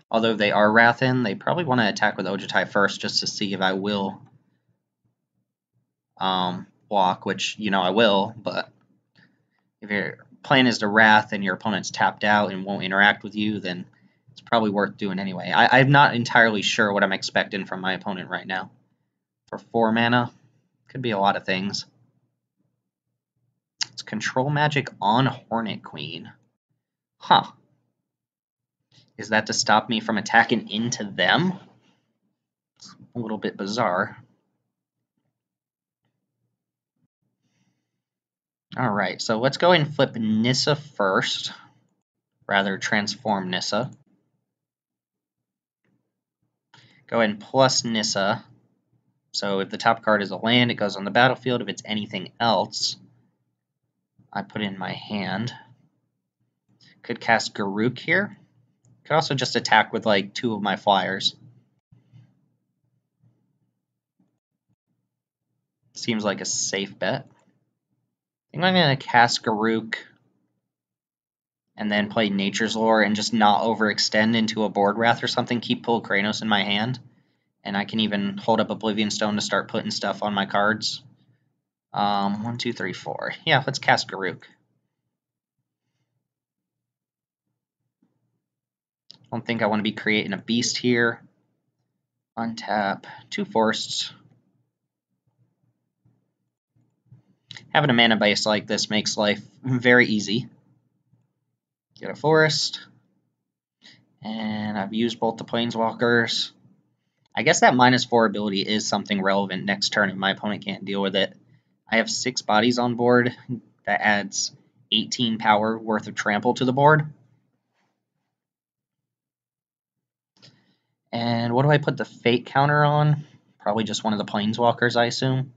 Although they are Wrathen, they probably want to attack with Ojutai first just to see if I will block, which, you know, I will, but if your plan is to Wrath and your opponent's tapped out and won't interact with you, then it's probably worth doing anyway. I'm not entirely sure what I'm expecting from my opponent right now. For 4 mana, could be a lot of things. It's Control Magic on Hornet Queen. Huh. Is that to stop me from attacking into them? It's a little bit bizarre. Alright, so let's go and flip Nissa first. Rather, transform Nissa. Go ahead and plus Nissa. So if the top card is a land, it goes on the battlefield. If it's anything else, I put in my hand. Could cast Garruk here. Could also just attack with like 2 of my flyers. Seems like a safe bet. I think I'm going to cast Garruk and then play Nature's Lore and just not overextend into a Board Wrath or something. Keep Pull Kranos in my hand. And I can even hold up Oblivion Stone to start putting stuff on my cards. 1, 2, 3, 4. Yeah, let's cast Garruk. I don't think I want to be creating a beast here. Untap. 2 forests. Having a mana base like this makes life very easy. Get a forest. And I've used both the Planeswalkers. I guess that -4 ability is something relevant next turn if my opponent can't deal with it. I have 6 bodies on board. That adds 18 power worth of trample to the board. And what do I put the Fate counter on? Probably just one of the Planeswalkers, I assume.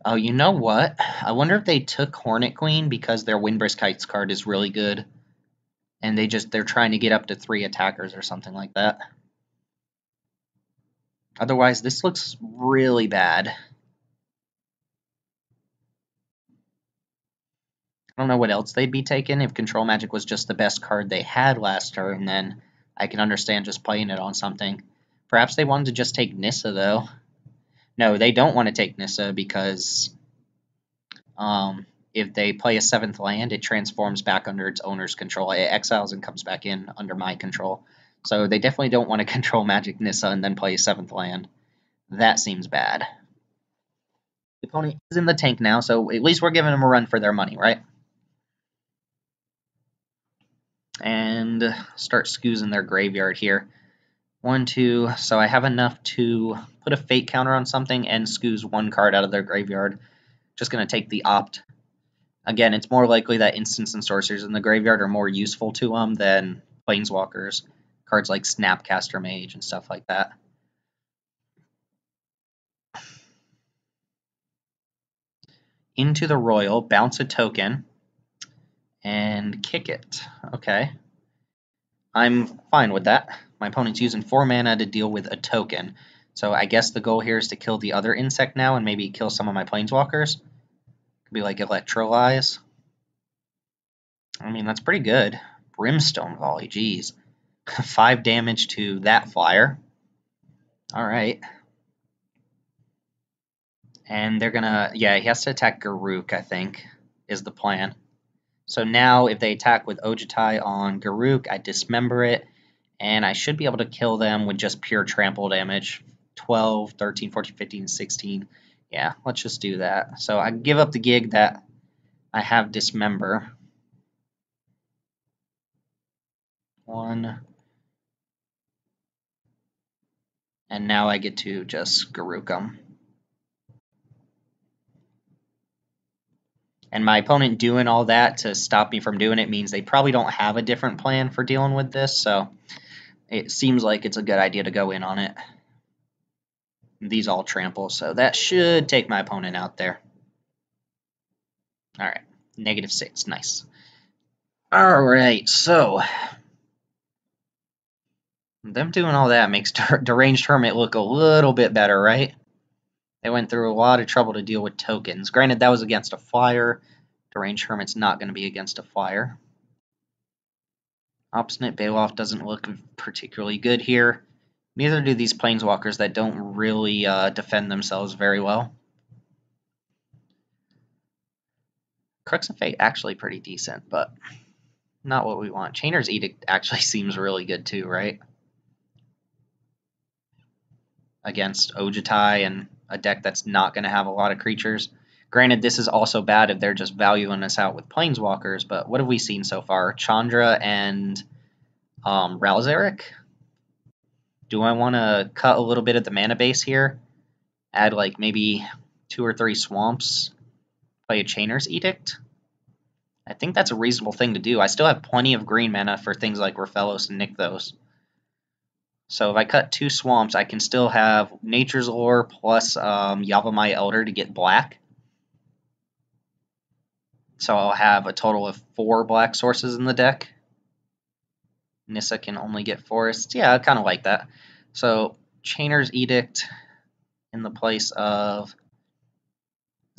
Oh, you know what? I wonder if they took Hornet Queen because their Windbrisk Heights card is really good, and they're trying to get up to 3 attackers or something like that. Otherwise, this looks really bad. I don't know what else they'd be taking. If Control Magic was just the best card they had last turn, then I can understand just playing it on something. Perhaps they wanted to just take Nissa, though. No, they don't want to take Nissa because if they play a 7th land, it transforms back under its owner's control. It exiles and comes back in under my control. So they definitely don't want to control Magic Nissa and then play a 7th land. That seems bad. The opponent is in the tank now, so at least we're giving them a run for their money, right? And start scoozing their graveyard here. 1, 2, so I have enough to put a fate counter on something and scooze 1 card out of their graveyard. Just going to take the opt. Again, it's more likely that instants and sorcerers in the graveyard are more useful to them than planeswalkers. Cards like Snapcaster Mage and stuff like that. Into the Royal, bounce a token, and kick it. Okay. I'm fine with that. My opponent's using 4 mana to deal with a token. So I guess the goal here is to kill the other insect now and maybe kill some of my planeswalkers. Could be like Electrolyze. I mean, that's pretty good. Brimstone Volley, geez. 5 damage to that flyer. Alright. And they're gonna... Yeah, he has to attack Garruk, I think, is the plan. So now, if they attack with Ojutai on Garruk, I dismember it, and I should be able to kill them with just pure trample damage. 12, 13, 14, 15, 16. Yeah, let's just do that. So I give up the gig that I have dismember. 1. And now I get to just Garruk them. And my opponent doing all that to stop me from doing it means they probably don't have a different plan for dealing with this, so it seems like it's a good idea to go in on it. These all trample, so that should take my opponent out there. Alright, -6, nice. Alright, so them doing all that makes Deranged Hermit look a little bit better, right? They went through a lot of trouble to deal with tokens. Granted, that was against a flyer. Deranged Hermit's not going to be against a flyer. Obstinate Baloth doesn't look particularly good here. Neither do these planeswalkers that don't really defend themselves very well. Crux of Fate actually pretty decent, but not what we want. Chainer's Edict actually seems really good too, right? Against Ojutai and a deck that's not going to have a lot of creatures. Granted, this is also bad if they're just valuing us out with planeswalkers, but what have we seen so far? Chandra and Ralzeric? Do I want to cut a little bit of the mana base here? Add like maybe 2 or 3 swamps? Play a Chainer's Edict? I think that's a reasonable thing to do. I still have plenty of green mana for things like Raphelos and Nykthos. So if I cut 2 swamps, I can still have Nature's Lore plus Yavimaya Elder to get black. So I'll have a total of 4 black sources in the deck. Nissa can only get forests. Yeah, I kind of like that. So Chainer's Edict in the place of...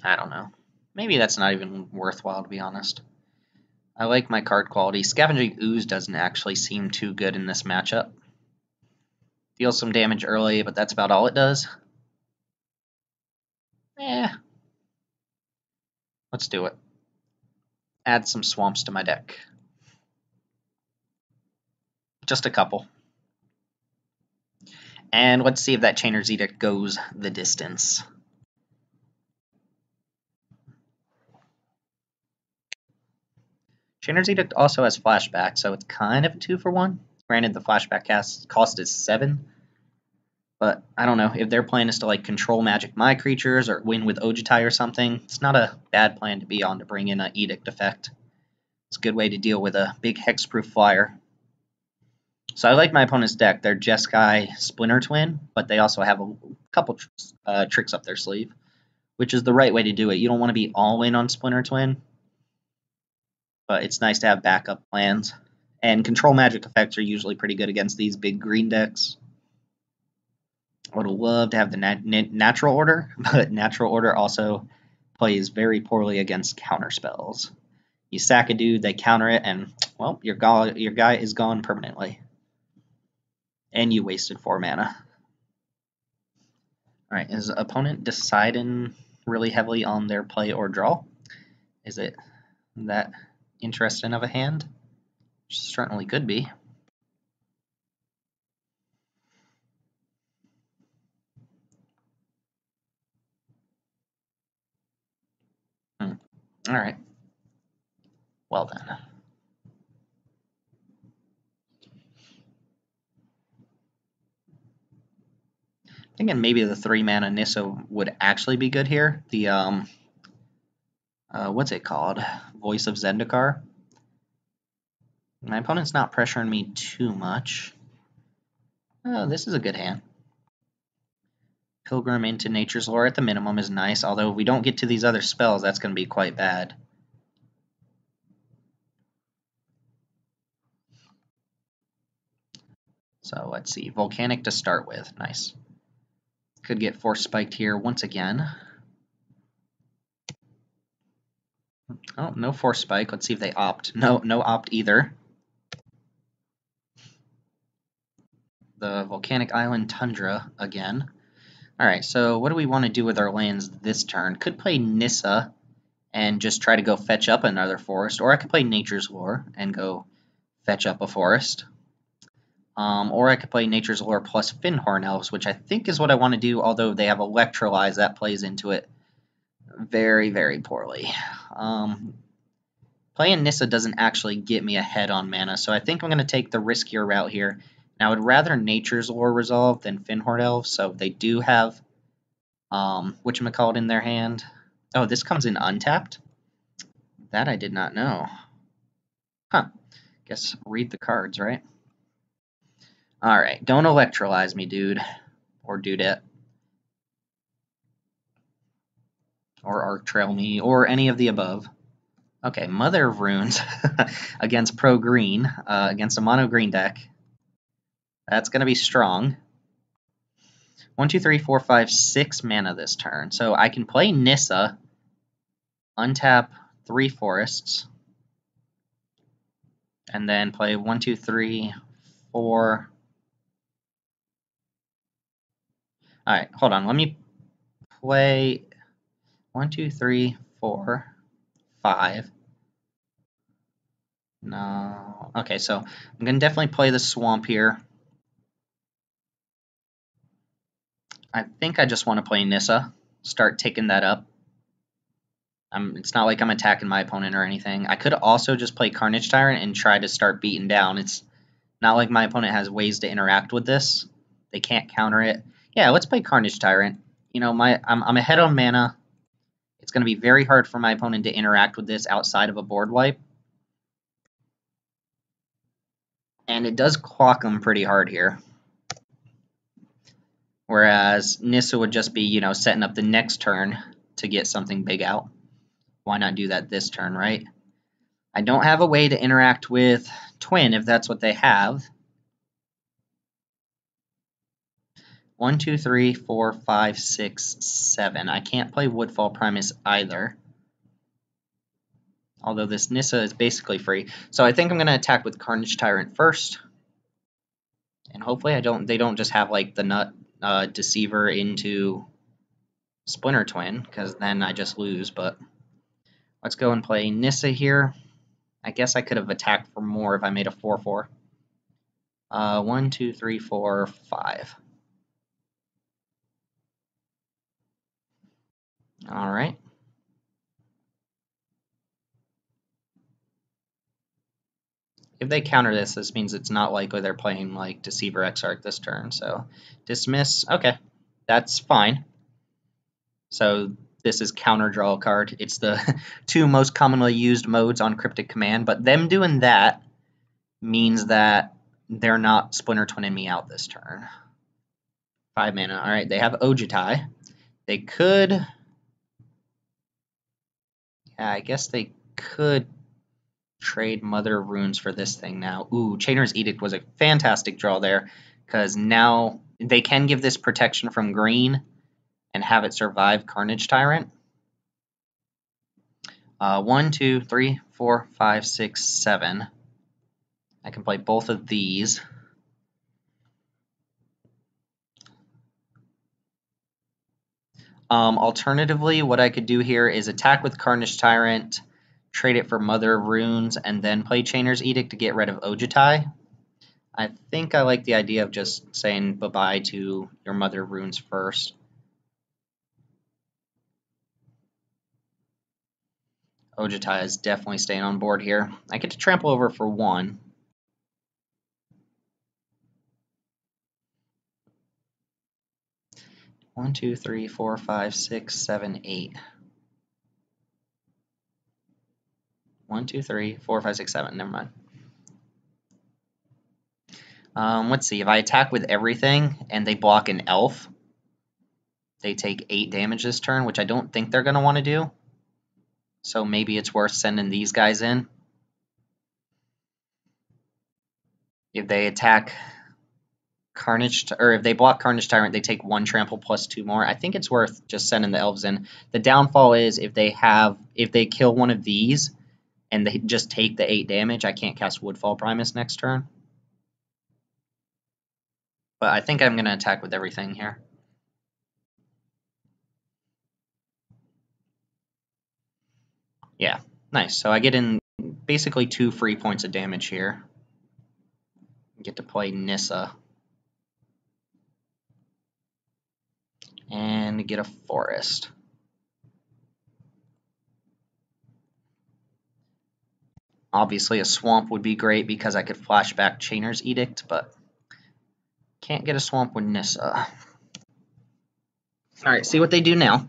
I don't know. Maybe that's not even worthwhile, to be honest. I like my card quality. Scavenging Ooze doesn't actually seem too good in this matchup. Deals some damage early, but that's about all it does. Let's do it. Add some swamps to my deck. Just a couple. And let's see if that Chainer's Edict goes the distance. Chainer's Edict also has flashback, so it's kind of a 2-for-1. Granted, the flashback cost is 7. But I don't know, if their plan is to like control magic my creatures or win with Ojutai or something, it's not a bad plan to be on to bring in an Edict effect. It's a good way to deal with a big hexproof flyer. So I like my opponent's deck. They're Jeskai Splinter Twin, but they also have a couple tricks up their sleeve. which is the right way to do it. You don't want to be all in on Splinter Twin, but it's nice to have backup plans. And control magic effects are usually pretty good against these big green decks. I would love to have the natural order, but natural order also plays very poorly against counter spells. You sack a dude, they counter it, and, well, your guy is gone permanently. And you wasted 4 mana. Alright, is opponent deciding really heavily on their play or draw? Is it that interesting of a hand? Certainly could be. Alright. Well then. Thinking maybe the 3 mana Nissa would actually be good here. The what's it called? Voice of Zendikar. My opponent's not pressuring me too much. Oh, this is a good hand. Pilgrim into Nature's Lore at the minimum is nice, although if we don't get to these other spells, that's going to be quite bad. So let's see. Volcanic to start with. Nice. Could get Force Spiked here once again. Oh, no Force Spike. Let's see if they opt. No opt either. The Volcanic Island Tundra again. Alright, so what do we want to do with our lands this turn? Could play Nissa and just try to go fetch up another forest, or I could play Nature's Lore and go fetch up a forest. Or I could play Nature's Lore plus Fyndhorn Elves, which I think is what I want to do, although they have Electrolyze that plays into it very, very poorly. Playing Nissa doesn't actually get me ahead on mana, so I think I'm going to take the riskier route here. Now, I would rather Nature's Lore resolve than Fyndhorn Elves, so they do have whatchamacallit in their hand. Oh, this comes in untapped? That I did not know. Huh. Guess read the cards, right? Alright, don't electrolyze me, dude. Or dudette. Or arc trail me, or any of the above. Okay, Mother of Runes against Pro Green, against a mono green deck. That's going to be strong. 1, 2, 3, 4, 5, 6 mana this turn. So I can play Nissa, untap 3 forests, and then play 1, 2, 3, 4. Alright, hold on. Let me play 1, 2, 3, 4, 5. No. Okay, so I'm going to definitely play the Swamp here. I think I just want to play Nissa. Start taking that up. It's not like I'm attacking my opponent or anything. I could also just play Carnage Tyrant and try to start beating down. It's not like my opponent has ways to interact with this. They can't counter it. Yeah, let's play Carnage Tyrant. You know, I'm ahead on mana. It's going to be very hard for my opponent to interact with this outside of a board wipe. And it does clock them pretty hard here. Whereas Nissa would just be, you know, setting up the next turn to get something big out. Why not do that this turn, right? I don't have a way to interact with Twin if that's what they have. 1, 2, 3, 4, 5, 6, 7. I can't play Woodfall Primus either. Although this Nissa is basically free. So I think I'm going to attack with Carnage Tyrant first. And hopefully they don't just have like the Nut Deceiver into Splinter Twin, because then I just lose. But let's go and play Nissa here. I guess I could have attacked for more if I made a 4/4. 1, 2, 3, 4, 5. All right. If they counter this means it's not likely they're playing like Deceiver Exarch this turn. So dismiss. Okay, that's fine. So this is counter draw card. It's the 2 most commonly used modes on Cryptic Command, but them doing that means that they're not Splinter Twinning me out this turn. 5 mana. All right, they have Ojutai. They could Yeah, I guess they could trade Mother of Runes for this thing now. Ooh, Chainer's Edict was a fantastic draw there, because now they can give this protection from green and have it survive Carnage Tyrant. 1, 2, 3, 4, 5, 6, 7. I can play both of these. Alternatively, what I could do here is attack with Carnage Tyrant, trade it for Mother of Runes, and then play Chainer's Edict to get rid of Ojutai. I think I like the idea of just saying bye-bye to your Mother of Runes first. Ojutai is definitely staying on board here. I get to trample over for 1. One, 2, 3, 4, 5, 6, 7, 8. 1, 2, 3, 4, 5, 6, 7. Never mind. Let's see. If I attack with everything and they block an elf, they take 8 damage this turn, which I don't think they're going to want to do. So maybe it's worth sending these guys in. If they attack Carnage, or if they block Carnage Tyrant, they take 1 trample plus 2 more. I think it's worth just sending the elves in. The downfall is if they kill one of these and they just take the 8 damage, I can't cast Woodfall Primus next turn. But I think I'm going to attack with everything here. Yeah, nice. So I get in basically 2 free points of damage here. I get to play Nissa. And get a forest. Obviously a swamp would be great because I could flashback Chainer's Edict, but can't get a swamp with Nissa. Alright, see what they do now.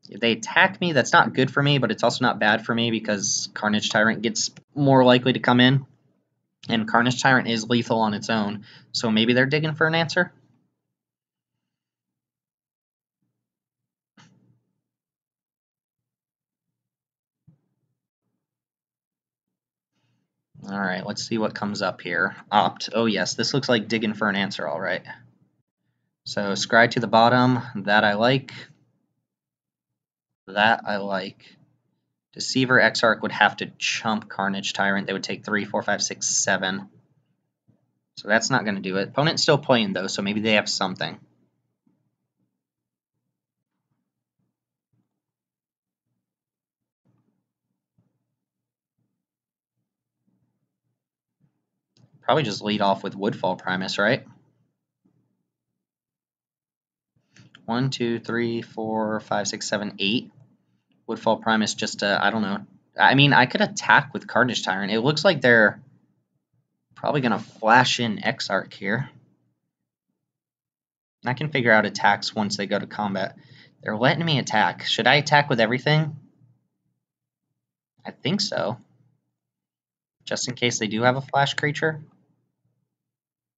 If they attack me, that's not good for me, but it's also not bad for me because Carnage Tyrant gets more likely to come in. And Carnage Tyrant is lethal on its own, so maybe they're digging for an answer? Alright, let's see what comes up here. Opt. Oh yes, this looks like digging for an answer, alright. So, Scry to the bottom, that I like. That I like. Deceiver Exarch would have to chump Carnage Tyrant. They would take 3, 4, 5, 6, 7. So that's not going to do it. Opponent's still playing, though, so maybe they have something. Probably just lead off with Woodfall Primus, right? 1, 2, 3, 4, 5, 6, 7, 8. Woodfall Primus just, I don't know. I mean, I could attack with Carnage Tyrant. It looks like they're probably going to flash in Exarch here. I can figure out attacks once they go to combat. They're letting me attack. Should I attack with everything? I think so. Just in case they do have a flash creature.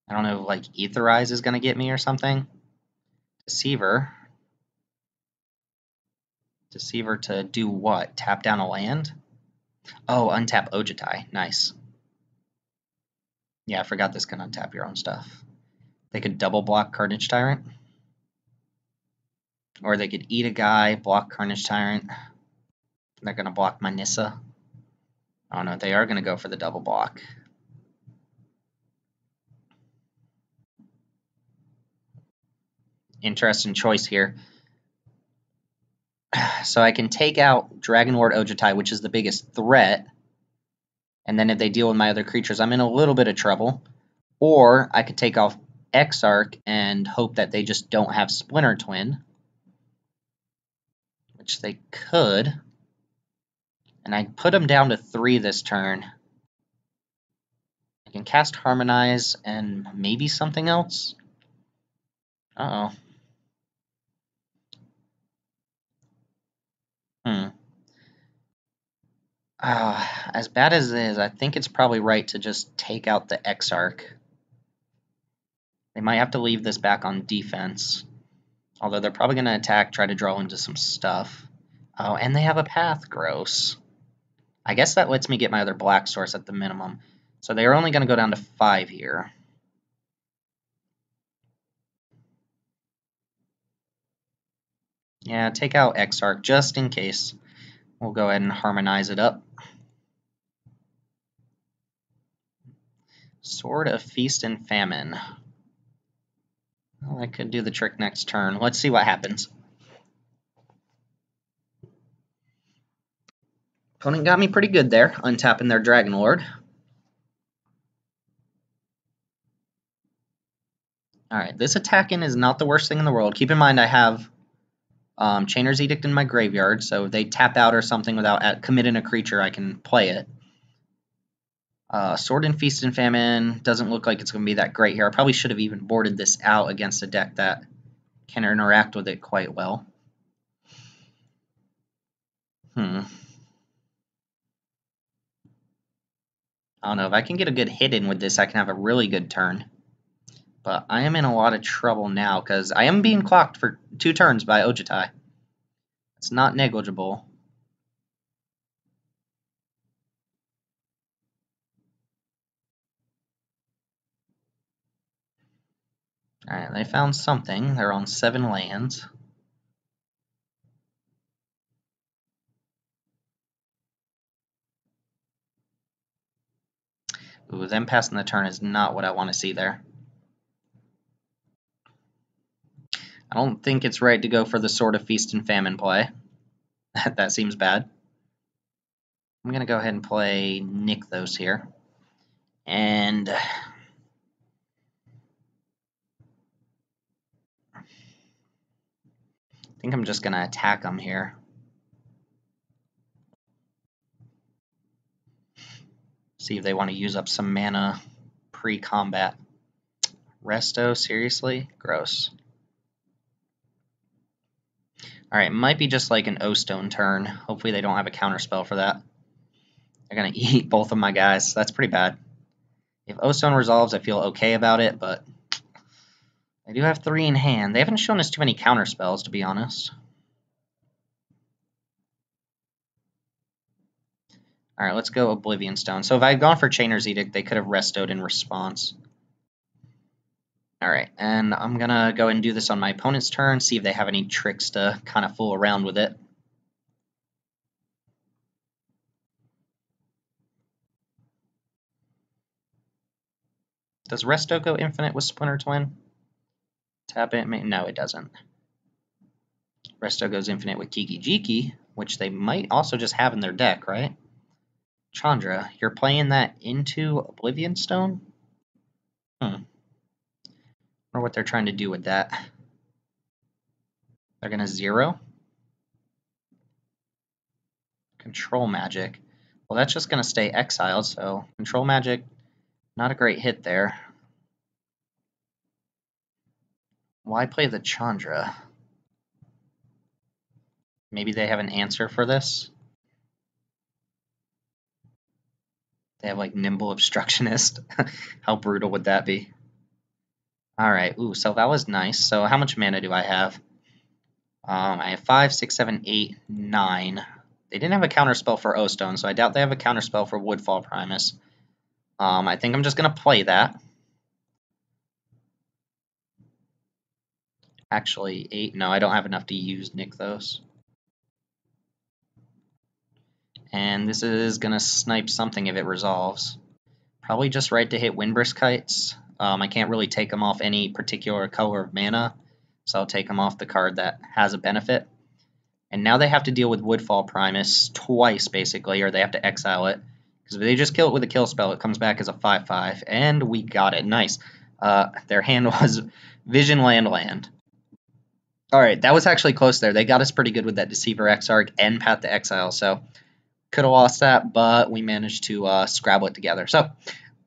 I don't know, like Aetherize is going to get me or something. Deceiver. Deceiver to do what? Tap down a land? Oh, untap Ojutai. Nice. Yeah, I forgot this can untap your own stuff. They could double block Carnage Tyrant. Or they could eat a guy, block Carnage Tyrant. They're going to block my Nissa. Oh no, they are going to go for the double block. Interesting choice here. So I can take out Dragon Lord Ojutai, which is the biggest threat. And then if they deal with my other creatures, I'm in a little bit of trouble. Or I could take off Exarch and hope that they just don't have Splinter Twin. Which they could. And I put them down to 3 this turn. I can cast Harmonize and maybe something else. Uh-oh. As bad as it is, I think it's probably right to just take out the Exarch. They might have to leave this back on defense. Although they're probably going to attack, try to draw into some stuff. Oh, and they have a path. Gross. I guess that lets me get my other black source at the minimum. So they're only going to go down to 5 here. Yeah, take out Exarch just in case. We'll go ahead and harmonize it up. Sword of Feast and Famine. Well, I could do the trick next turn. Let's see what happens. Opponent got me pretty good there, untapping their Dragon Lord. Alright, this attacking is not the worst thing in the world. Keep in mind I have Chainer's Edict in my graveyard, so if they tap out or something without committing a creature, I can play it. Sword and Feast and Famine doesn't look like it's going to be that great here. I probably should have even boarded this out against a deck that can interact with it quite well. I don't know. If I can get a good hit in with this, I can have a really good turn. But I am in a lot of trouble now because I am being clocked for 2 turns by Ojutai. It's not negligible. Alright, they found something. They're on 7 lands. Ooh, them passing the turn is not what I want to see there. I don't think it's right to go for the Sword of Feast and Famine play. That seems bad. I'm going to go ahead and play Nykthos here. And I think I'm just going to attack them here. See if they want to use up some mana pre-combat. Resto, seriously? Gross. Alright, might be just like an O-Stone turn. Hopefully they don't have a counterspell for that. They're going to eat both of my guys. That's pretty bad. If O-Stone resolves, I feel okay about it, but I do have 3 in hand. They haven't shown us too many counterspells, to be honest. Alright, let's go Oblivion Stone. So if I had gone for Chainer's Edict, they could have restoed in response. Alright, and I'm going to go and do this on my opponent's turn, see if they have any tricks to kind of fool around with it. Does Resto go infinite with Splinter Twin? Tap it? No, it doesn't. Resto goes infinite with Kiki-Jiki, which they might also just have in their deck, right? Chandra, you're playing that into Oblivion Stone? I wonder what they're trying to do with that. They're going to 0? Control Magic. Well, that's just going to stay exiled, so Control Magic, not a great hit there. Why play the Chandra? Maybe they have an answer for this? They have, like, Nimble Obstructionist. How brutal would that be? Alright, ooh, so that was nice. So how much mana do I have? I have 5, 6, 7, 8, 9. They didn't have a counterspell for O-Stone, so I doubt they have a counterspell for Woodfall Primus. I think I'm just going to play that. Actually, 8. No, I don't have enough to use Nykthos. And this is going to snipe something if it resolves. Probably just right to hit Windbrisk Kites. I can't really take them off any particular color of mana, so I'll take them off the card that has a benefit. And now they have to deal with Woodfall Primus twice, basically, or they have to exile it. Because if they just kill it with a kill spell, it comes back as a 5/5, and we got it. Nice. Their hand was Vision Land. Alright, that was actually close there. They got us pretty good with that Deceiver Exarch and Path to Exile, so could have lost that, but we managed to scrabble it together. So,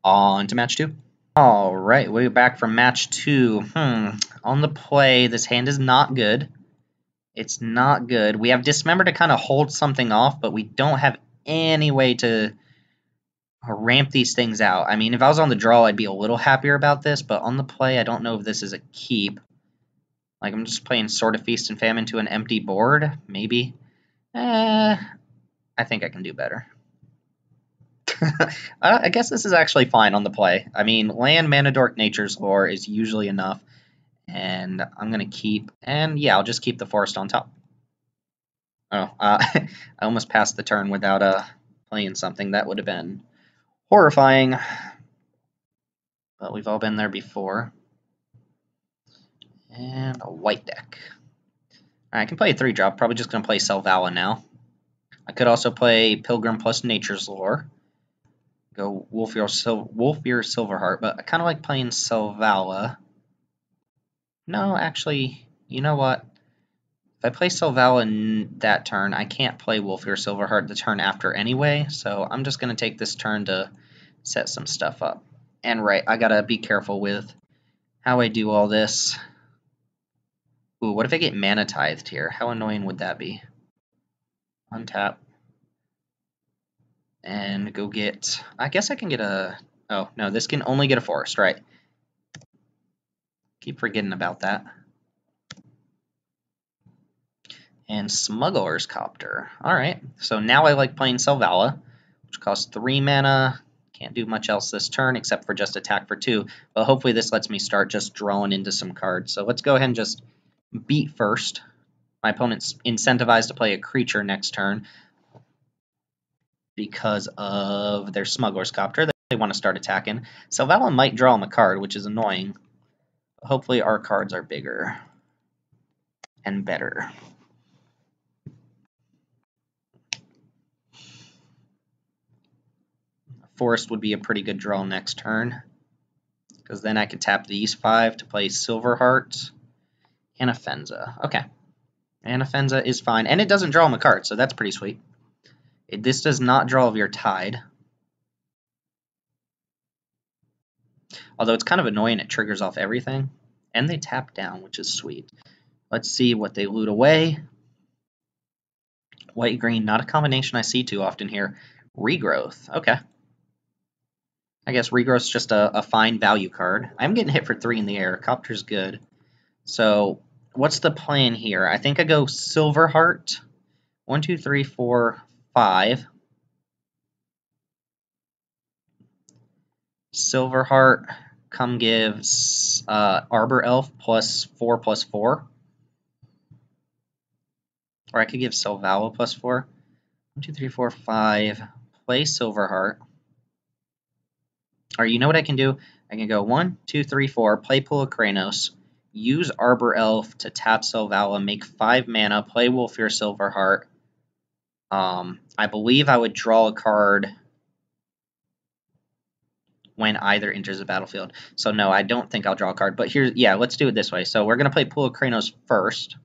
on to match 2. Alright, we're back from match 2. On the play, this hand is not good. It's not good. We have Dismember to kind of hold something off, but we don't have any way to ramp these things out. I mean, if I was on the draw, I'd be a little happier about this, but on the play, I don't know if this is a keep. Like, I'm just playing Sword of Feast and Famine to an empty board, maybe. I think I can do better. I guess this is actually fine on the play. I mean, land, Mana Dork, Nature's Lore is usually enough. And I'm going to keep, and yeah, I'll just keep the forest on top. Oh, I almost passed the turn without playing something. That would have been horrifying. But we've all been there before. And a white deck. I can play a 3-drop. Probably just going to play Selvala now. I could also play Pilgrim plus Nature's Lore. Go Wolfear Silverheart, but I kind of like playing Selvala. No, actually, you know what? If I play Selvala in that turn, I can't play Wolfear Silverheart the turn after anyway, so I'm just going to take this turn to set some stuff up. And right, I gotta be careful with how I do all this. Ooh, what if I get Mana Tithed here? How annoying would that be? Untap. And go get... I guess I can get a... Oh, no, this can only get a forest, right. Keep forgetting about that. And Smuggler's Copter. Alright, so now I like playing Selvala, which costs 3 mana. Can't do much else this turn except for just attack for 2. But hopefully this lets me start just drawing into some cards. So let's go ahead and just beat first. My opponent's incentivized to play a creature next turn because of their Smuggler's Copter. They want to start attacking. Selvala might draw him a card, which is annoying. Hopefully our cards are bigger and better. Forest would be a pretty good draw next turn, because then I could tap these 5 to play Silverheart and Anafenza. Okay. Anafenza is fine, and it doesn't draw him a card, so that's pretty sweet. This does not draw if you're tied. Although it's kind of annoying, it triggers off everything. And they tap down, which is sweet. Let's see what they loot away. White-green, not a combination I see too often here. Regrowth, okay. I guess Regrowth's just a fine value card. I'm getting hit for 3 in the air. Copter's good. So, what's the plan here? I think I go Silverheart. 1, 2, 3, 4, 5. Silverheart, come gives Arbor Elf +4/+4. Or I could give Selvala +4. 1, 2, 3, 4, 5. Play Silverheart. Or you know what I can do? I can go 1, 2, 3, 4. Play Pool of Kranos. Use Arbor Elf to tap Selvala. Make 5 mana. Play Wolfear Silverheart. I believe I would draw a card when either enters the battlefield. So no, I don't think I'll draw a card. But here's, yeah, let's do it this way. So we're going to play Pool of Kranos first.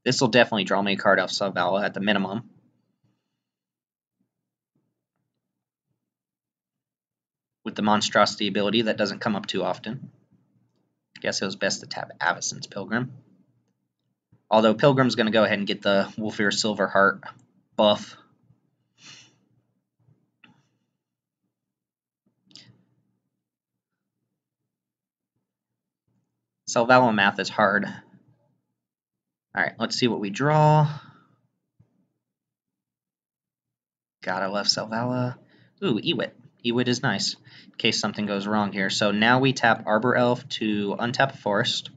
This will definitely draw me a card off Selvala at the minimum. With the Monstrosity ability, that doesn't come up too often. I guess it was best to tap Avacyn's Pilgrim. Although Pilgrim's going to go ahead and get the Wolfear Silverheart buff. Selvala math is hard. Alright, let's see what we draw. God, I love Selvala. Ooh, Ewit. Ewit is nice, in case something goes wrong here. So now we tap Arbor Elf to untap a forest.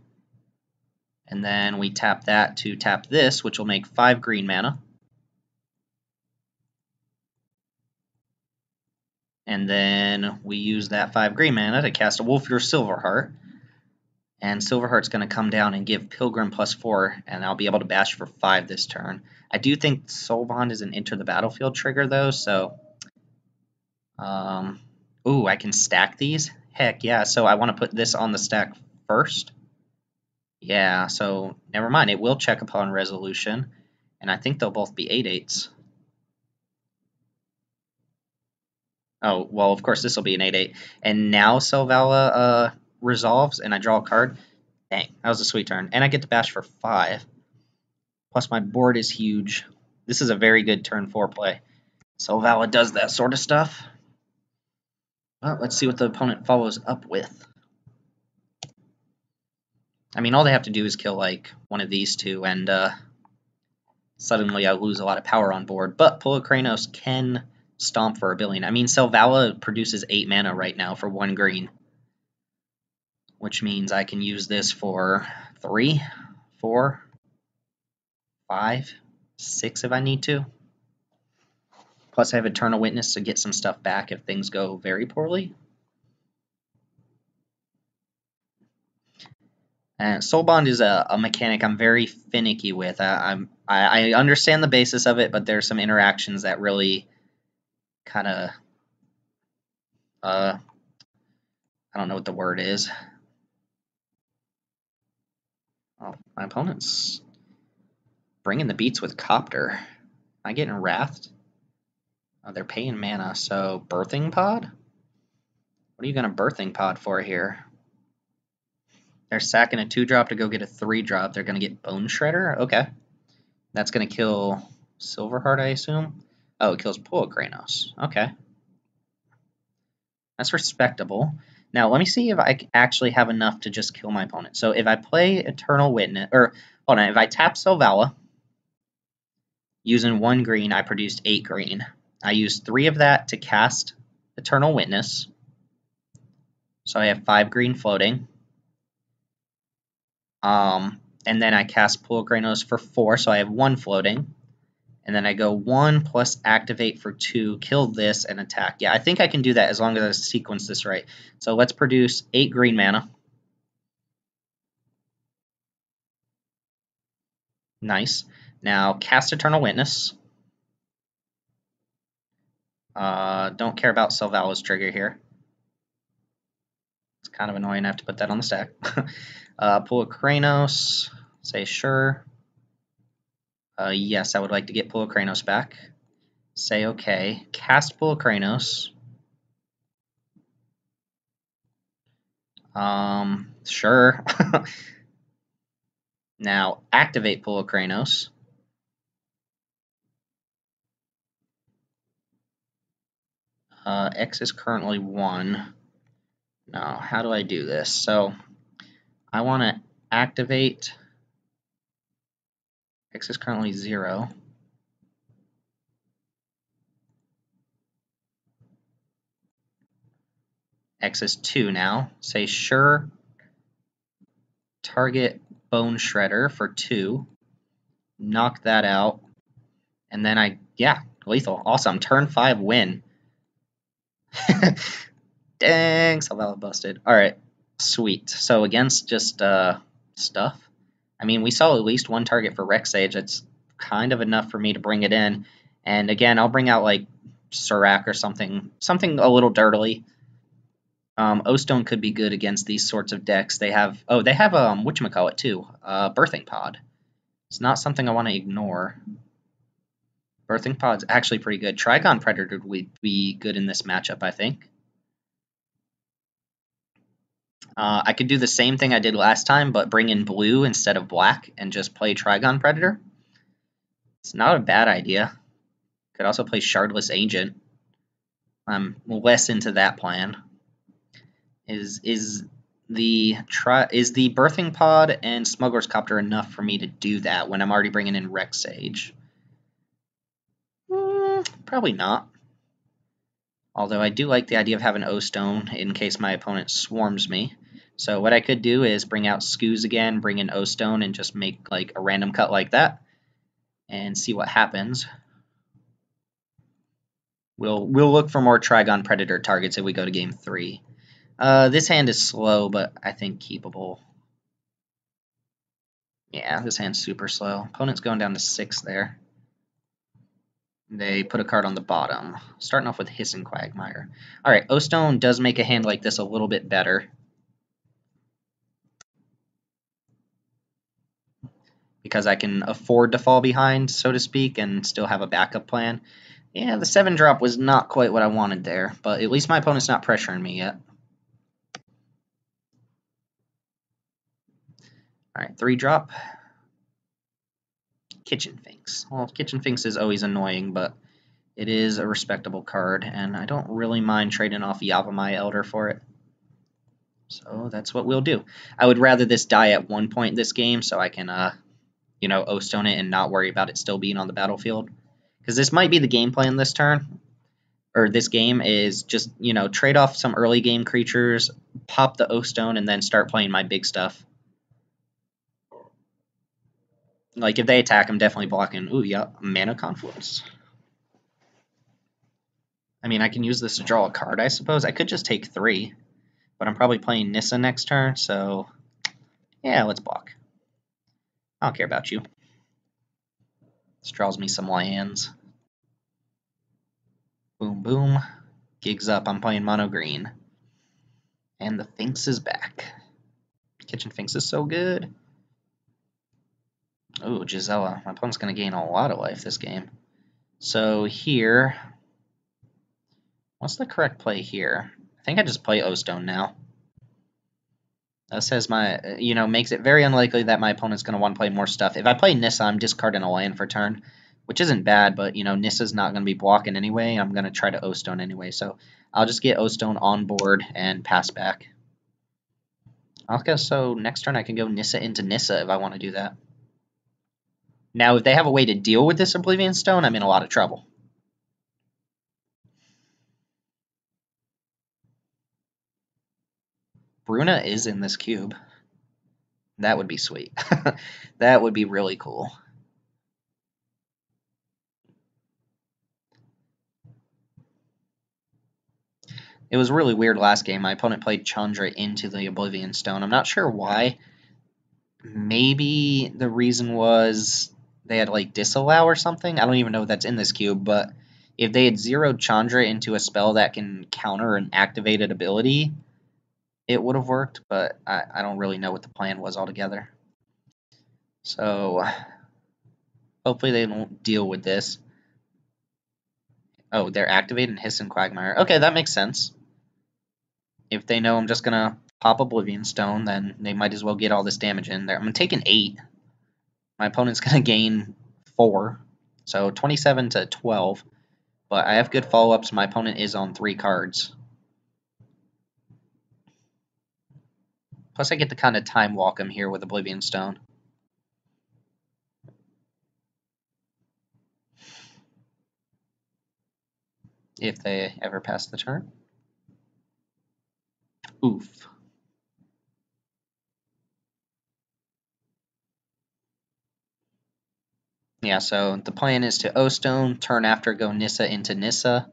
And then we tap that to tap this, which will make 5 green mana. And then we use that 5 green mana to cast a Wolfear Silverheart. And Silverheart's going to come down and give Pilgrim +4, and I'll be able to bash for 5 this turn. I do think Soul Bond is an Enter the Battlefield trigger, though, so... ooh, I can stack these? Heck yeah, so I want to put this on the stack first. Yeah, so never mind, it will check upon resolution, and I think they'll both be 8/8s. Oh, well, of course, this will be an 8/8. And now Selvala resolves, and I draw a card. Dang, that was a sweet turn. And I get to bash for 5. Plus, my board is huge. This is a very good turn 4 play. Selvala does that sort of stuff. Well, let's see what the opponent follows up with. I mean, all they have to do is kill, like, one of these two, and suddenly I lose a lot of power on board. But Pull of Kranos can stomp for a billion. I mean, Selvala produces 8 mana right now for 1 green, which means I can use this for 3, 4, 5, 6 if I need to. Plus I have Eternal Witness to get some stuff back if things go very poorly. And Soul Bond is a mechanic I'm very finicky with. I understand the basis of it, but there's some interactions that really kind of, I don't know what the word is. Oh, my opponent's bringing the beats with Copter. Am I getting wrathed? Oh, they're paying mana, so Birthing Pod? What are you going to Birthing Pod for here? They're sacking a 2-drop to go get a 3-drop. They're going to get Bone Shredder? Okay. That's going to kill Silverheart, I assume? Oh, it kills Pull of Kranos. Okay. That's respectable. Now, let me see if I actually have enough to just kill my opponent. So if I play Eternal Witness, or, hold on, if I tap Selvala, using 1 green, I produced 8 green. I used 3 of that to cast Eternal Witness. So I have 5 green floating. And then I cast Pull of Kranos for 4, so I have 1 floating. And then I go 1 plus activate for 2, kill this, and attack. Yeah, I think I can do that as long as I sequence this right. So let's produce 8 green mana. Nice. Now cast Eternal Witness. Don't care about Selvala's trigger here. It's kind of annoying I have to put that on the stack. Pull of Kranos. Say sure. Yes, I would like to get Pull of Kranos back. Say okay. Cast Pull of Kranos. Sure. Now activate Pull of Kranos. X is currently 1. Now, how do I do this? So I want to activate. X is currently 0. X is 2 now. Say sure. Target Bone Shredder for 2. Knock that out. And then yeah, lethal. Awesome. Turn 5 win. Dang, Selvala busted. Alright, sweet. So against just stuff, I mean, we saw at least 1 target for Rec Sage. It's kind of enough for me to bring it in. And again, I'll bring out like Surak or something a little dirtily. O-Stone could be good against these sorts of decks. They have whatchamacallit too, Birthing Pod. It's not something I want to ignore. Birthing Pod's actually pretty good. Trigon Predator would be good in this matchup, I think. I could do the same thing I did last time, but bring in blue instead of black and just play Trigon Predator. It's not a bad idea. Could also play Shardless Agent. I'm less into that plan. Is the Birthing Pod and Smuggler's Copter enough for me to do that when I'm already bringing in Rec Sage? Probably not. Although I do like the idea of having O-Stone in case my opponent swarms me. So what I could do is bring out Skooz again, bring in O-Stone, and just make like a random cut like that, and see what happens. We'll look for more Trigon Predator targets if we go to game 3. This hand is slow, but I think keepable. Yeah, this hand's super slow. Opponent's going down to 6 there. They put a card on the bottom, starting off with Hissing Quagmire. Alright, O-Stone does make a hand like this a little bit better, because I can afford to fall behind, so to speak, and still have a backup plan. Yeah, the 7-drop was not quite what I wanted there, but at least my opponent's not pressuring me yet. Alright, 3-drop. Kitchen Finks. Well, Kitchen Finks is always annoying, but it is a respectable card, and I don't really mind trading off Yavimaya Elder for it. So that's what we'll do. I would rather this die at one point in this game so I can you know, O-stone it and not worry about it still being on the battlefield. Because this might be the game plan this turn, or this game is just, you know, trade off some early game creatures, pop the O-stone, and then start playing my big stuff. Like, if they attack, I'm definitely blocking. Ooh, yeah, Mana Confluence. I mean, I can use this to draw a card, I suppose. I could just take 3, but I'm probably playing Nissa next turn, so yeah, let's block. I don't care about you. This draws me some lands. Boom, boom. Gigs up. I'm playing mono green. And the Sphinx is back. Kitchen Sphinx is so good. Oh, Gisela. My opponent's going to gain a lot of life this game. So here, what's the correct play here? I think I just play O-stone now. That says makes it very unlikely that my opponent's going to want to play more stuff. If I play Nissa, I'm discarding a land for turn, which isn't bad, but, you know, Nissa's not going to be blocking anyway. I'm going to try to O-stone anyway, so I'll just get O-stone on board and pass back. Okay, so next turn I can go Nissa into Nissa if I want to do that. Now, if they have a way to deal with this Oblivion Stone, I'm in a lot of trouble. Bruna is in this cube. That would be sweet. That would be really cool. It was really weird last game. My opponent played Chandra into the Oblivion Stone. I'm not sure why. Maybe the reason was they had like disallow or something. I don't even know if that's in this cube, but if they had zeroed Chandra into a spell that can counter an activated ability, it would have worked, but I don't really know what the plan was altogether. So hopefully they won't deal with this. Oh, they're activating Hiss and Quagmire. Okay, that makes sense. If they know I'm just going to pop Oblivion Stone, then they might as well get all this damage in there. I'm taking 8. My opponent's going to gain 4. So 27 to 12. But I have good follow-ups. My opponent is on 3 cards. Plus I get to kind of time walk him here with Oblivion Stone. If they ever pass the turn. Oof. Yeah, so the plan is to O-stone, turn after go Nissa into Nissa.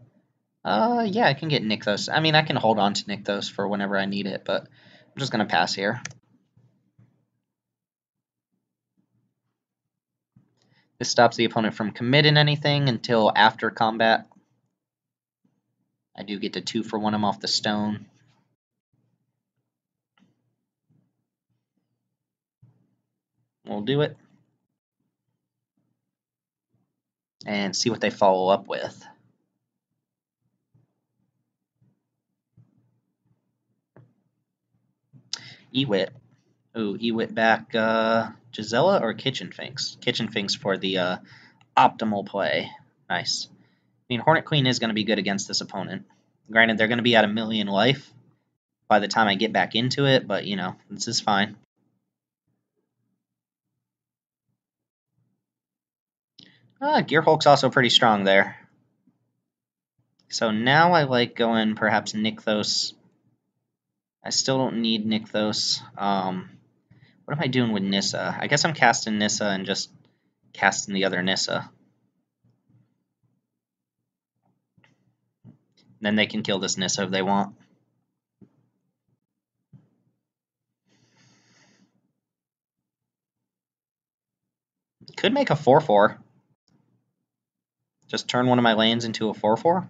Yeah, I can get Nykthos. I mean, I can hold on to Nykthos for whenever I need it, but I'm just going to pass here. This stops the opponent from committing anything until after combat. I do get to 2-for-1 him off the stone. We'll do it. And see what they follow up with. Ewit. Ooh, Ewit back Gisela or Kitchen Sphinx? Kitchen Sphinx for the optimal play. Nice. I mean, Hornet Queen is going to be good against this opponent. Granted, they're going to be at 1,000,000 life by the time I get back into it, but, you know, this is fine. Gearhulk's also pretty strong there. So now I like going perhaps Nykthos. I still don't need Nykthos. What am I doing with Nissa? I guess I'm casting Nissa and just casting the other Nissa. Then they can kill this Nissa if they want. Could make a 4/4. Just turn one of my lands into a 4/4.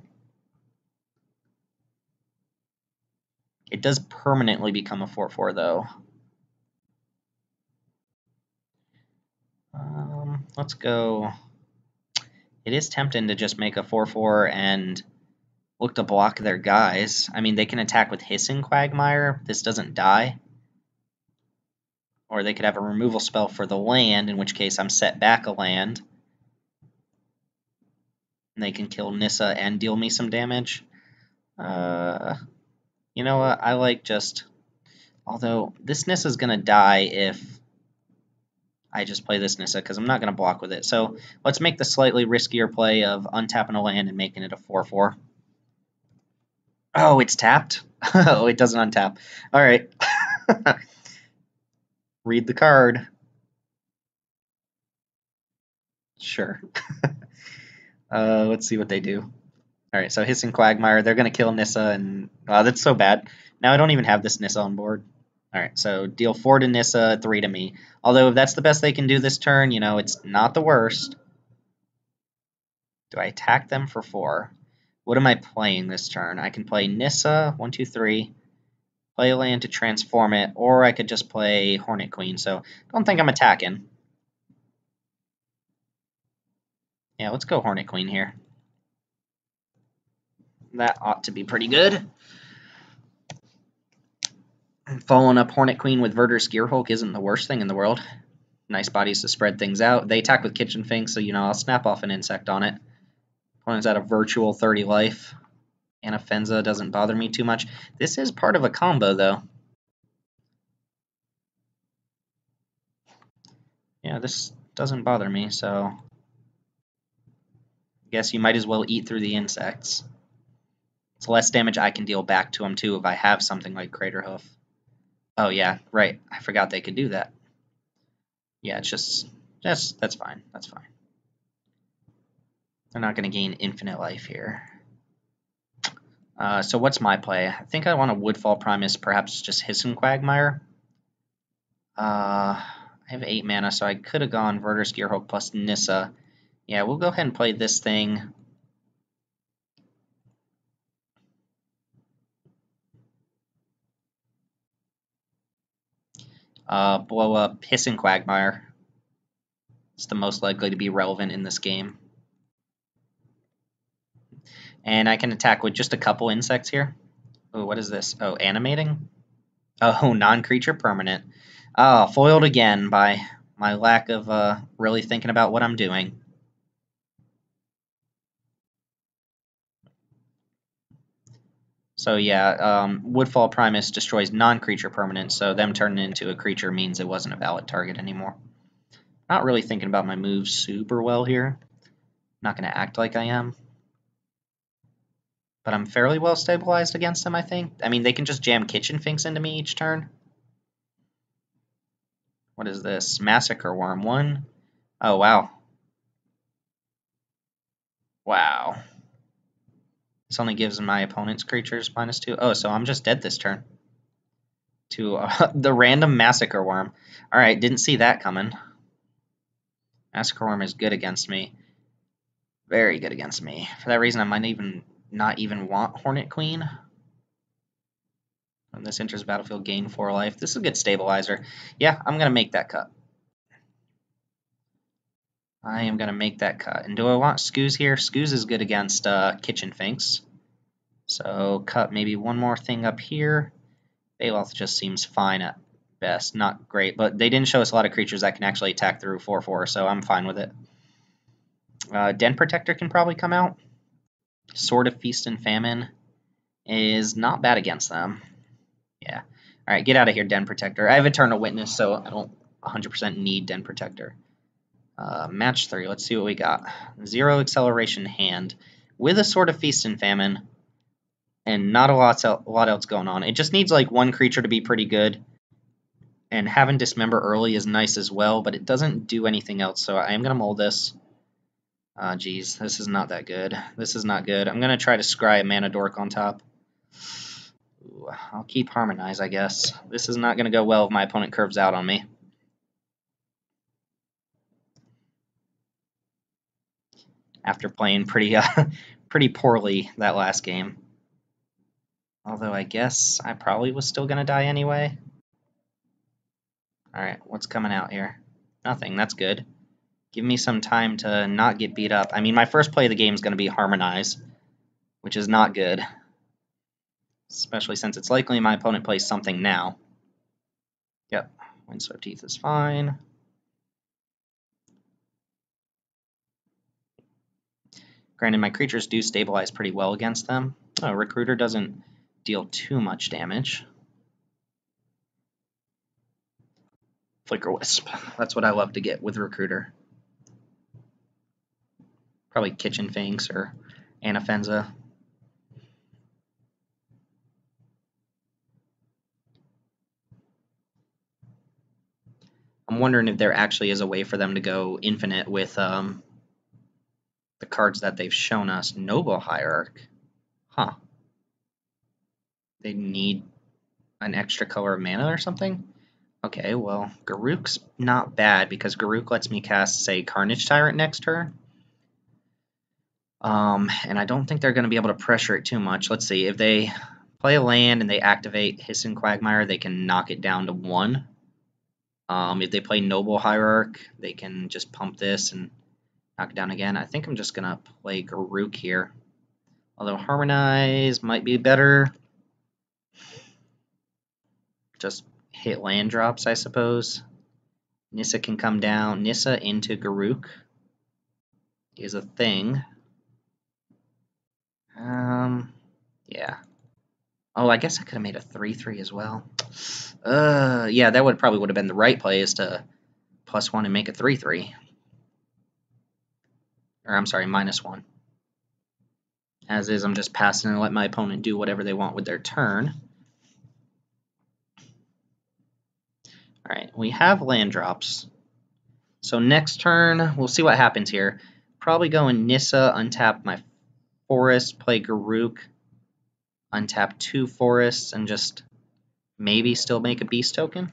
It does permanently become a 4/4 though. Let's go. It is tempting to just make a 4/4 and look to block their guys. I mean, they can attack with Hissing Quagmire. This doesn't die. Or they could have a removal spell for the land, in which case I'm set back a land. And they can kill Nissa and deal me some damage. You know what? I like just... Although, this Nissa's going to die if I just play this Nissa because I'm not going to block with it. So let's make the slightly riskier play of untapping a land and making it a 4/4. Oh, it's tapped? Oh, it doesn't untap. All right. Read the card. Sure. Let's see what they do. All right, so Hissing Quagmire, they're going to kill Nissa, and that's so bad. Now I don't even have this Nissa on board. All right, so deal 4 to Nissa, 3 to me. Although if that's the best they can do this turn, you know, it's not the worst. Do I attack them for 4? What am I playing this turn? I can play Nissa, 1, 2, 3, play a land to transform it, or I could just play Hornet Queen, so I don't think I'm attacking. Yeah, let's go Hornet Queen here. That ought to be pretty good. Following up Hornet Queen with Verdurous Gearhulk isn't the worst thing in the world. Nice bodies to spread things out. They attack with Kitchen Finks, so, you know, I'll snap off an insect on it. Opponent's at a virtual 30 life. Anafenza doesn't bother me too much. This is part of a combo, though. Yeah, this doesn't bother me, so I guess you might as well eat through the insects. It's less damage I can deal back to them, too, if I have something like Craterhoof. Oh, yeah, right. I forgot they could do that. Yeah, it's just that's fine. That's fine. They're not going to gain infinite life here. So what's my play? I think I want a Woodfall Primus, perhaps just Hissing Quagmire. I have 8 mana, so I could have gone Verdurous Gearhulk plus Nissa. Yeah, we'll go ahead and play this thing. Blow up Hissing Quagmire. It's the most likely to be relevant in this game. And I can attack with just a couple insects here. Oh, what is this? Oh, animating? Oh, non-creature permanent. Oh, foiled again by my lack of really thinking about what I'm doing. So yeah, Woodfall Primus destroys non-creature permanents, so them turning into a creature means it wasn't a valid target anymore. Not really thinking about my moves super well here. Not going to act like I am. But I'm fairly well stabilized against them, I think. I mean, they can just jam Kitchen Finks into me each turn. What is this? Massacre Worm 1. Oh, wow. Wow. This only gives my opponent's creatures -2. Oh, so I'm just dead this turn. To the random Massacre Worm. Alright, didn't see that coming. Massacre Worm is good against me. Very good against me. For that reason, I might not even want Hornet Queen. When this enters the battlefield, gain 4 life. This is a good stabilizer. Yeah, I'm going to make that cut. I am going to make that cut. And do I want Scooz here? Scooz is good against Kitchen Finks. So cut maybe one more thing up here. Baloth just seems fine at best. Not great, but they didn't show us a lot of creatures that can actually attack through 4/4, so I'm fine with it. Den Protector can probably come out. Sword of Feast and Famine is not bad against them. Yeah. All right, get out of here, Den Protector. I have Eternal Witness, so I don't 100% need Den Protector. Match 3, let's see what we got. 0 Acceleration Hand with a Sword of Feast and Famine, and not a lot else going on. It just needs like one creature to be pretty good, and having Dismember early is nice as well, but it doesn't do anything else, so I am going to mold this. Geez, this is not that good. This is not good. I'm going to try to scry a Mana Dork on top. Ooh, I'll keep Harmonize, I guess. This is not going to go well if my opponent curves out on me. After playing pretty poorly that last game. Although I guess I probably was still going to die anyway. Alright, what's coming out here? Nothing, that's good. Give me some time to not get beat up. I mean, my first play of the game is going to be Harmonize, which is not good. Especially since it's likely my opponent plays something now. Yep, Windswept Teeth is fine. Granted, my creatures do stabilize pretty well against them. Oh, Recruiter doesn't deal too much damage. Flicker Wisp. That's what I love to get with Recruiter. Probably Kitchen Finks or Anafenza. I'm wondering if there actually is a way for them to go infinite with the cards that they've shown us. Noble Hierarch. Huh. They need an extra color of mana or something? Okay, well, Garruk's not bad because Garruk lets me cast, say, Carnage Tyrant next turn. And I don't think they're going to be able to pressure it too much. Let's see. If they play a land and they activate Hissing Quagmire, they can knock it down to 1. If they play Noble Hierarch, they can just pump this and knock it down again. I think I'm just going to play Garruk here. Although Harmonize might be better. Just hit land drops, I suppose. Nissa can come down. Nissa into Garruk is a thing. Yeah. Oh, I guess I could have made a 3/3 as well. Yeah, that probably would have been the right play, is to +1 and make a 3/3. Or I'm sorry, -1. As is, I'm just passing and let my opponent do whatever they want with their turn. Alright, we have land drops. So next turn, we'll see what happens here. Probably go in Nissa, untap my forest, play Garruk, untap 2 forests, and just maybe still make a beast token.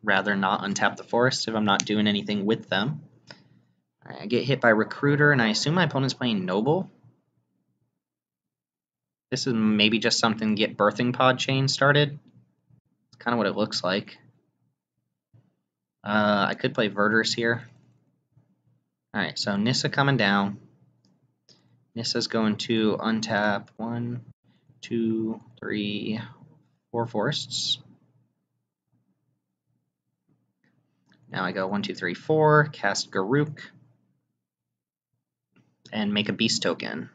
Rather not untap the forest if I'm not doing anything with them. Alright, I get hit by Recruiter, and I assume my opponent's playing Noble. This is maybe just something to get Birthing Pod chain started. It's kind of what it looks like. I could play Verdurous here. Alright, so Nissa coming down. Nissa's going to untap 1, 2, 3, 4 forests. Now I go 1, 2, 3, 4, cast Garruk, and make a beast token.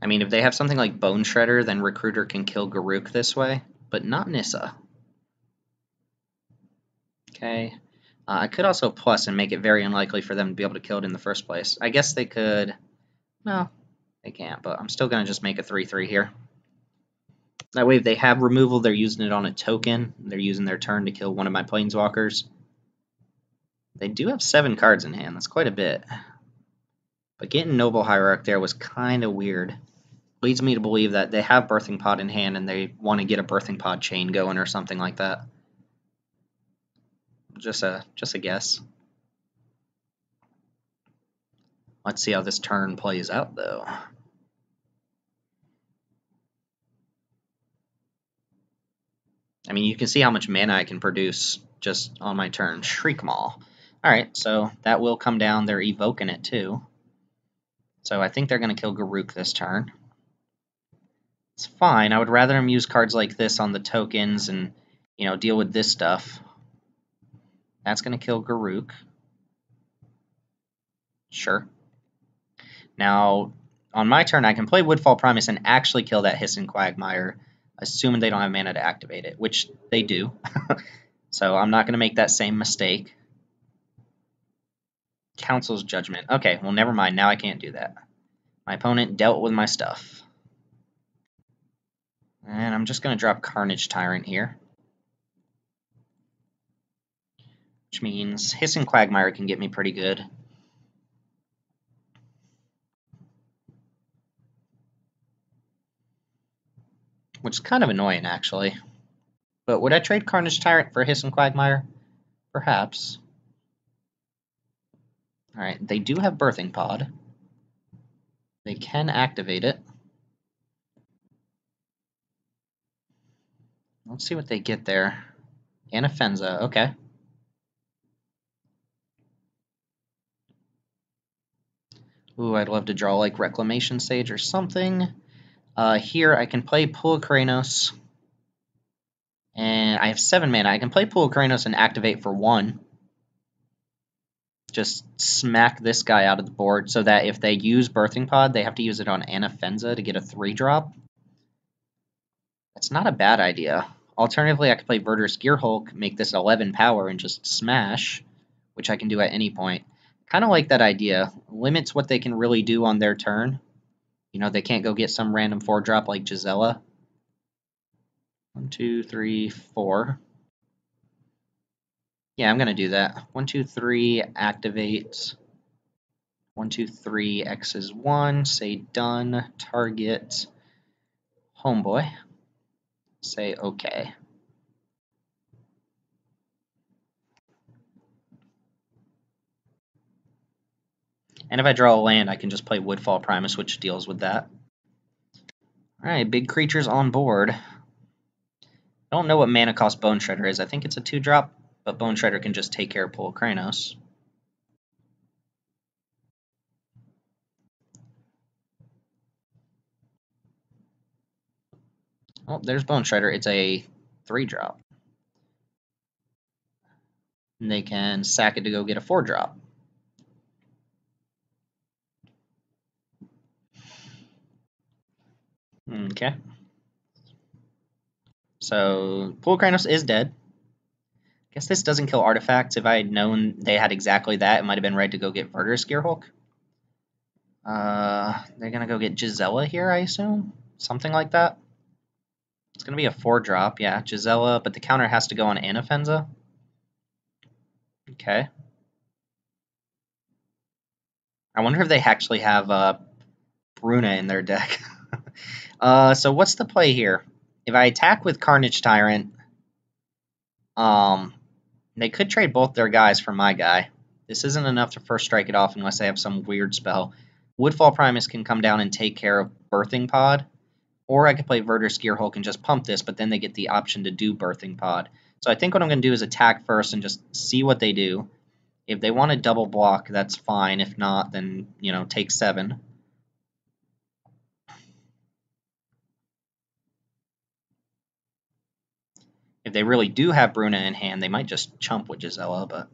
I mean, if they have something like Bone Shredder, then Recruiter can kill Garruk this way, but not Nissa. Okay. I could also plus and make it very unlikely for them to be able to kill it in the first place. I guess they could. No, they can't, but I'm still going to just make a 3/3 here. That way, if they have removal, they're using it on a token. They're using their turn to kill one of my Planeswalkers. They do have 7 cards in hand. That's quite a bit. But getting Noble Hierarch there was kind of weird. Leads me to believe that they have Birthing Pod in hand and they want to get a Birthing Pod chain going or something like that. Just a guess. Let's see how this turn plays out, though. I mean, you can see how much mana I can produce just on my turn. Shriek Maul. Alright, so that will come down. They're evoking it, too. So I think they're going to kill Garruk this turn. It's fine. I would rather them use cards like this on the tokens and, you know, deal with this stuff. That's going to kill Garruk. Sure. Now, on my turn, I can play Woodfall Primus and actually kill that Hissing Quagmire, assuming they don't have mana to activate it, which they do. So I'm not going to make that same mistake. Council's Judgment. Okay, well, never mind. Now I can't do that. My opponent dealt with my stuff. And I'm just going to drop Carnage Tyrant here. Which means Hissing Quagmire can get me pretty good. Which is kind of annoying, actually. But would I trade Carnage Tyrant for Hissing Quagmire? Perhaps. Alright, they do have Birthing Pod. They can activate it. Let's see what they get there. Anafenza, okay. Ooh, I'd love to draw like Reclamation Sage or something. Here I can play Pull Kranos. And I have 7 mana. I can play Pool of Kranos and activate for 1. Just smack this guy out of the board so that if they use Birthing Pod, they have to use it on Anafenza to get a 3-drop. That's not a bad idea. Alternatively, I could play Verdurous Gearhulk, make this 11 power, and just smash, which I can do at any point. Kind of like that idea. Limits what they can really do on their turn. You know, they can't go get some random 4-drop like Gisela. 1, 2, 3, 4. Yeah, I'm going to do that. 1, 2, 3, activate. 1, 2, 3, X is 1. Say done. Target. Homeboy. Say okay. And if I draw a land, I can just play Woodfall Primus, which deals with that. Alright, big creatures on board. I don't know what mana cost Bone Shredder is. I think it's a 2-drop, but Bone Shredder can just take care of Pool of Kranos. Oh, there's Bone Shredder. It's a 3-drop. And they can sack it to go get a 4-drop. Okay. So, Pool of Kranos is dead. Guess this doesn't kill artifacts. If I had known they had exactly that, it might have been right to go get Verdurous Gearhulk. They're going to go get Gisela here, I assume? Something like that. It's going to be a 4-drop, yeah, Gisela, but the counter has to go on Anafenza. Okay. I wonder if they actually have Bruna in their deck. So what's the play here? If I attack with Carnage Tyrant, they could trade both their guys for my guy. This isn't enough to first strike it off unless they have some weird spell. Woodfall Primus can come down and take care of Birthing Pod, or I could play Verdurous Gearhulk and just pump this, but then they get the option to do Birthing Pod. So I think what I'm going to do is attack first and just see what they do. If they want to double block, that's fine. If not, then, you know, take 7. If they really do have Bruna in hand, they might just chump with Gisela, but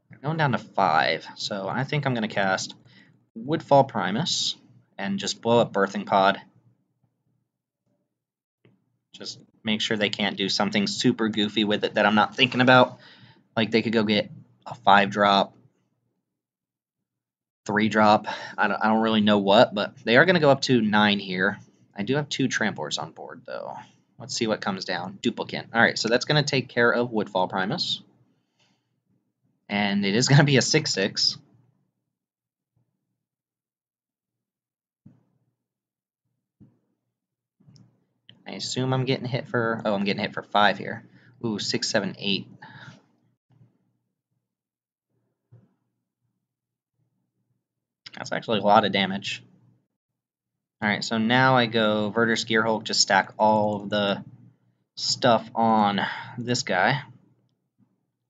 they're going down to 5. So I think I'm going to cast Woodfall Primus and just blow up Birthing Pod. Just make sure they can't do something super goofy with it that I'm not thinking about. Like they could go get a 5-drop, 3-drop. I don't really know what, but they are going to go up to 9 here. I do have 2 Tramplers on board, though. Let's see what comes down. Duplicate. All right, so that's going to take care of Woodfall Primus. And it is going to be a 6/6. I assume I'm getting hit for... Oh, I'm getting hit for 5 here. Ooh, 6, 7, 8. That's actually a lot of damage. Alright, so now I go Verdurous Gearhulk, just stack all of the stuff on this guy,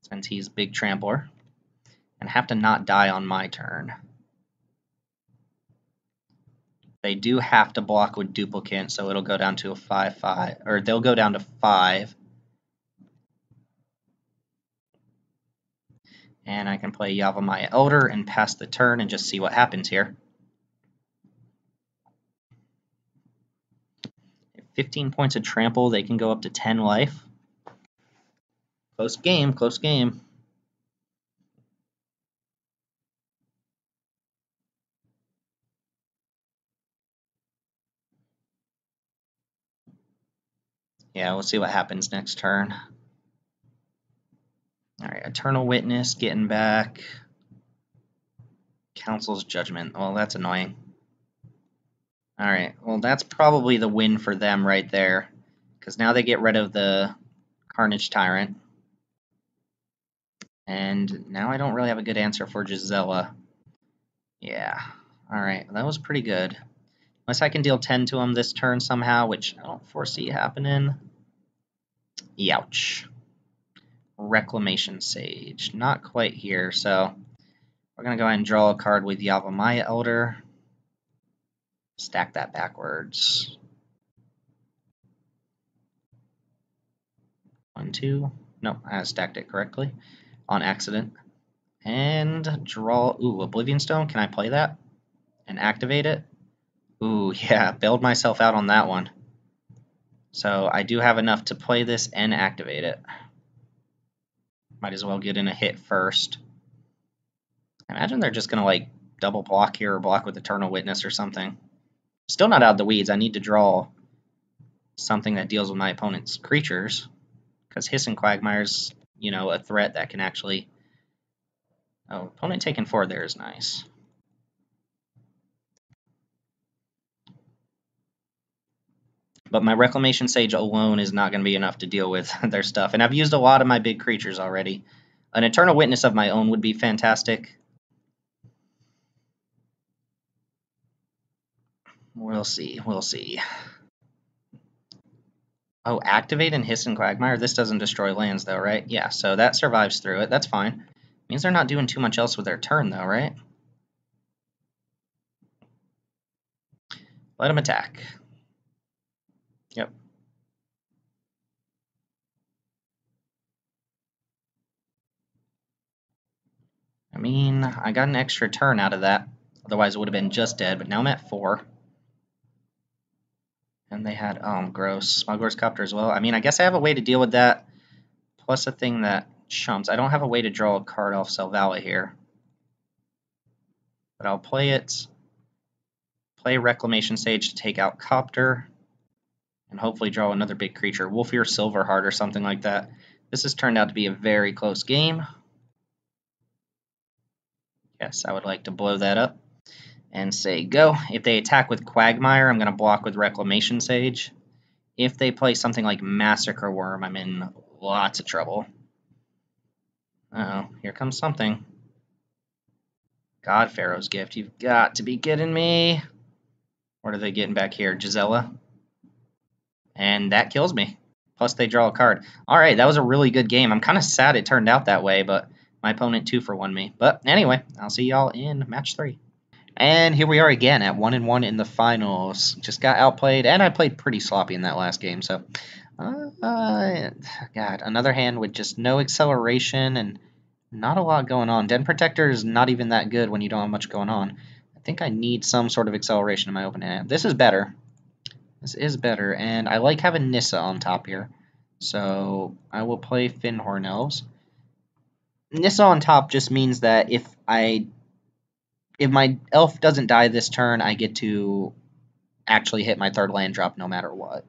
since he's Big Trampler, and have to not die on my turn. They do have to block with Duplicant, so it'll go down to a 5/5, or they'll go down to 5. And I can play Yavimaya Elder and pass the turn and just see what happens here. 15 points of trample, they can go up to 10 life. Close game, close game. Yeah, we'll see what happens next turn. Alright, Eternal Witness getting back. Council's Judgment. Well, that's annoying. Alright, well, that's probably the win for them right there. Because now they get rid of the Carnage Tyrant. And now I don't really have a good answer for Gisela. Yeah. Alright, that was pretty good. Unless I can deal 10 to him this turn somehow, which I don't foresee happening. Youch. Reclamation Sage. Not quite here, so we're going to go ahead and draw a card with Yavimaya Elder. Stack that backwards. 1, 2. Nope, I stacked it correctly on accident. And draw. Ooh, Oblivion Stone. Can I play that and activate it? Ooh, yeah, bailed myself out on that one. So I do have enough to play this and activate it. Might as well get in a hit first. I imagine they're just going to like double block here or block with Eternal Witness or something. Still not out of the weeds. I need to draw something that deals with my opponent's creatures. Because Hiss and Quagmire's, you know, a threat that can actually... Oh, opponent taking 4 there is nice. But my Reclamation Sage alone is not going to be enough to deal with their stuff. And I've used a lot of my big creatures already. An Eternal Witness of my own would be fantastic. We'll see. We'll see. Oh, activate and Hiss and Quagmire? This doesn't destroy lands, though, right? Yeah, so that survives through it. That's fine. Means they're not doing too much else with their turn, though, right? Let them attack. Yep. I mean, I got an extra turn out of that. Otherwise, it would have been just dead, but now I'm at 4. And they had, gross, Smuggler's Copter as well. I mean, I guess I have a way to deal with that, plus a thing that chumps. I don't have a way to draw a card off Selvala here. But I'll play it, play Reclamation Sage to take out Copter, and hopefully draw another big creature, Wolfir Silverheart or something like that. This has turned out to be a very close game. Yes, I would like to blow that up and say go. If they attack with Quagmire, I'm going to block with Reclamation Sage. If they play something like Massacre Worm, I'm in lots of trouble. Uh-oh, here comes something. God Pharaoh's Gift, you've got to be kidding me. What are they getting back here? Gisela? And that kills me. Plus they draw a card. Alright, that was a really good game. I'm kind of sad it turned out that way, but my opponent 2-for-1 me. But anyway, I'll see y'all in match 3. And here we are again at 1-1 in the finals. Just got outplayed, and I played pretty sloppy in that last game. So, God, another hand with just no acceleration and not a lot going on. Den Protector is not even that good when you don't have much going on. I think I need some sort of acceleration in my open hand. This is better. This is better, and I like having Nissa on top here. So I will play Fyndhorn Elves. Nissa on top just means that if my elf doesn't die this turn, I get to actually hit my 3rd land drop no matter what.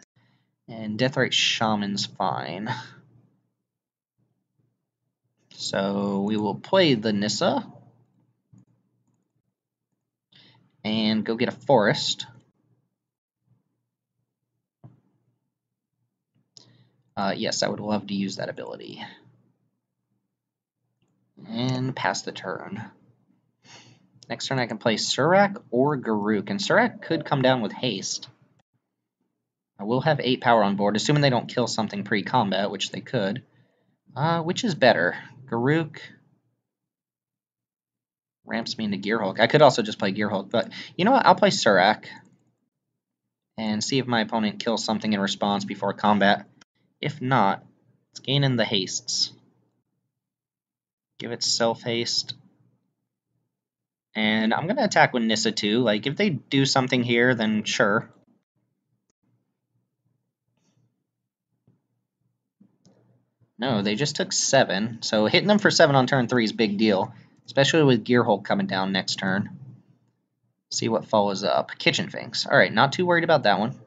And Deathrite Shaman's fine. So we will play the Nissa. And go get a forest. Yes, I would love to use that ability. And pass the turn. Next turn I can play Surrak or Garruk, and Surrak could come down with haste. I will have 8 power on board, assuming they don't kill something pre-combat, which they could. Which is better? Garruk ramps me into Gearhulk. I could also just play Gearhulk, but you know what? I'll play Surrak and see if my opponent kills something in response before combat. If not, it's gaining the hastes. Give it self-haste. And I'm going to attack with Nissa too. Like, if they do something here, then sure. No, they just took 7. So hitting them for 7 on turn 3 is a big deal. Especially with Gearhulk coming down next turn. See what follows up. Kitchen Finks. Alright, not too worried about that one.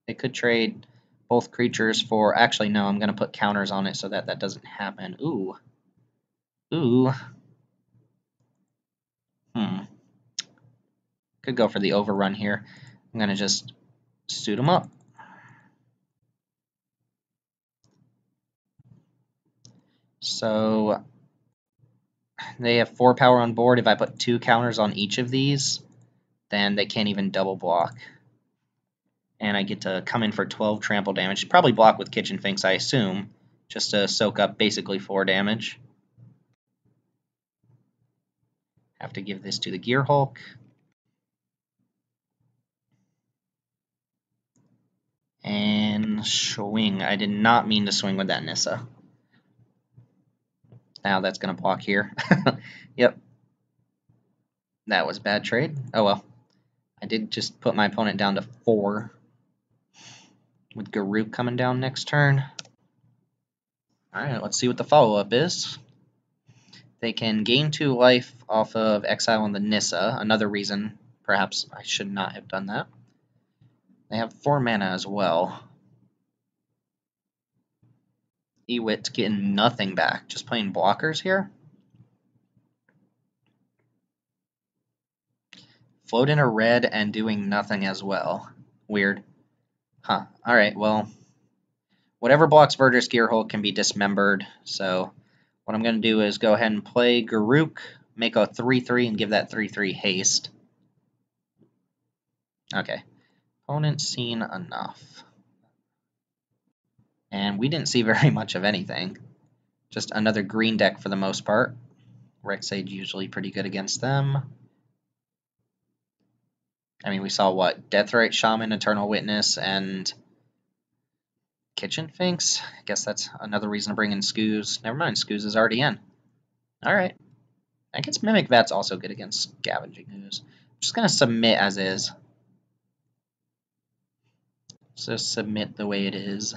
They could trade both creatures for... Actually, no, I'm going to put counters on it so that doesn't happen. Ooh. Ooh. Could go for the overrun here. I'm going to just suit them up. So they have 4 power on board. If I put 2 counters on each of these, then they can't even double block. And I get to come in for 12 trample damage. Probably block with Kitchen Finks, I assume, just to soak up basically 4 damage. Have to give this to the Gearhulk. And and swing. I did not mean to swing with that Nissa. Now that's going to block here. Yep. That was a bad trade. Oh well. I did just put my opponent down to 4. With Garruk coming down next turn. Alright, let's see what the follow-up is. They can gain 2 life off of Exile on the Nissa. Another reason, perhaps, I should not have done that. They have 4 mana as well. Ewit's getting nothing back. Just playing blockers here. Float in a red and doing nothing as well. Weird. Huh. Alright, well, whatever blocks Verdurous Gearhulk can be dismembered, so what I'm going to do is go ahead and play Garruk, make a 3-3, and give that 3-3 haste. Okay. Opponent's seen enough. And we didn't see very much of anything. Just another green deck for the most part. Rexade usually pretty good against them. I mean, we saw what? Deathrite Shaman, Eternal Witness, and Kitchen Finks? I guess that's another reason to bring in Scooz. Never mind, Scooz is already in. Alright. I guess Mimic Vat's also good against Scavenging Ooze. I'm just going to submit as is. So submit the way it is.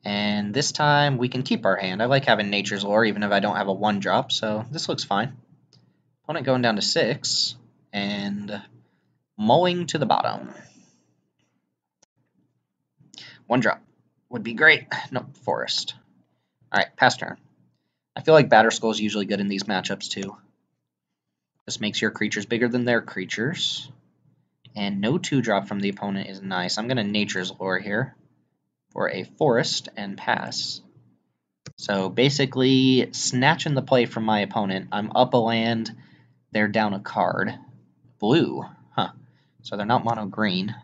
And this time we can keep our hand. I like having Nature's Lore even if I don't have a 1-drop, so this looks fine. Opponent going down to 6, and mulling to the bottom. 1-drop would be great. Nope, Forest. Alright, pass turn. I feel like Batterskull is usually good in these matchups too. This makes your creatures bigger than their creatures. And no 2-drop from the opponent is nice. I'm going to Nature's Lore here for a Forest and pass. So basically, snatching the play from my opponent. I'm up a land, they're down a card. Blue, huh. So they're not mono green.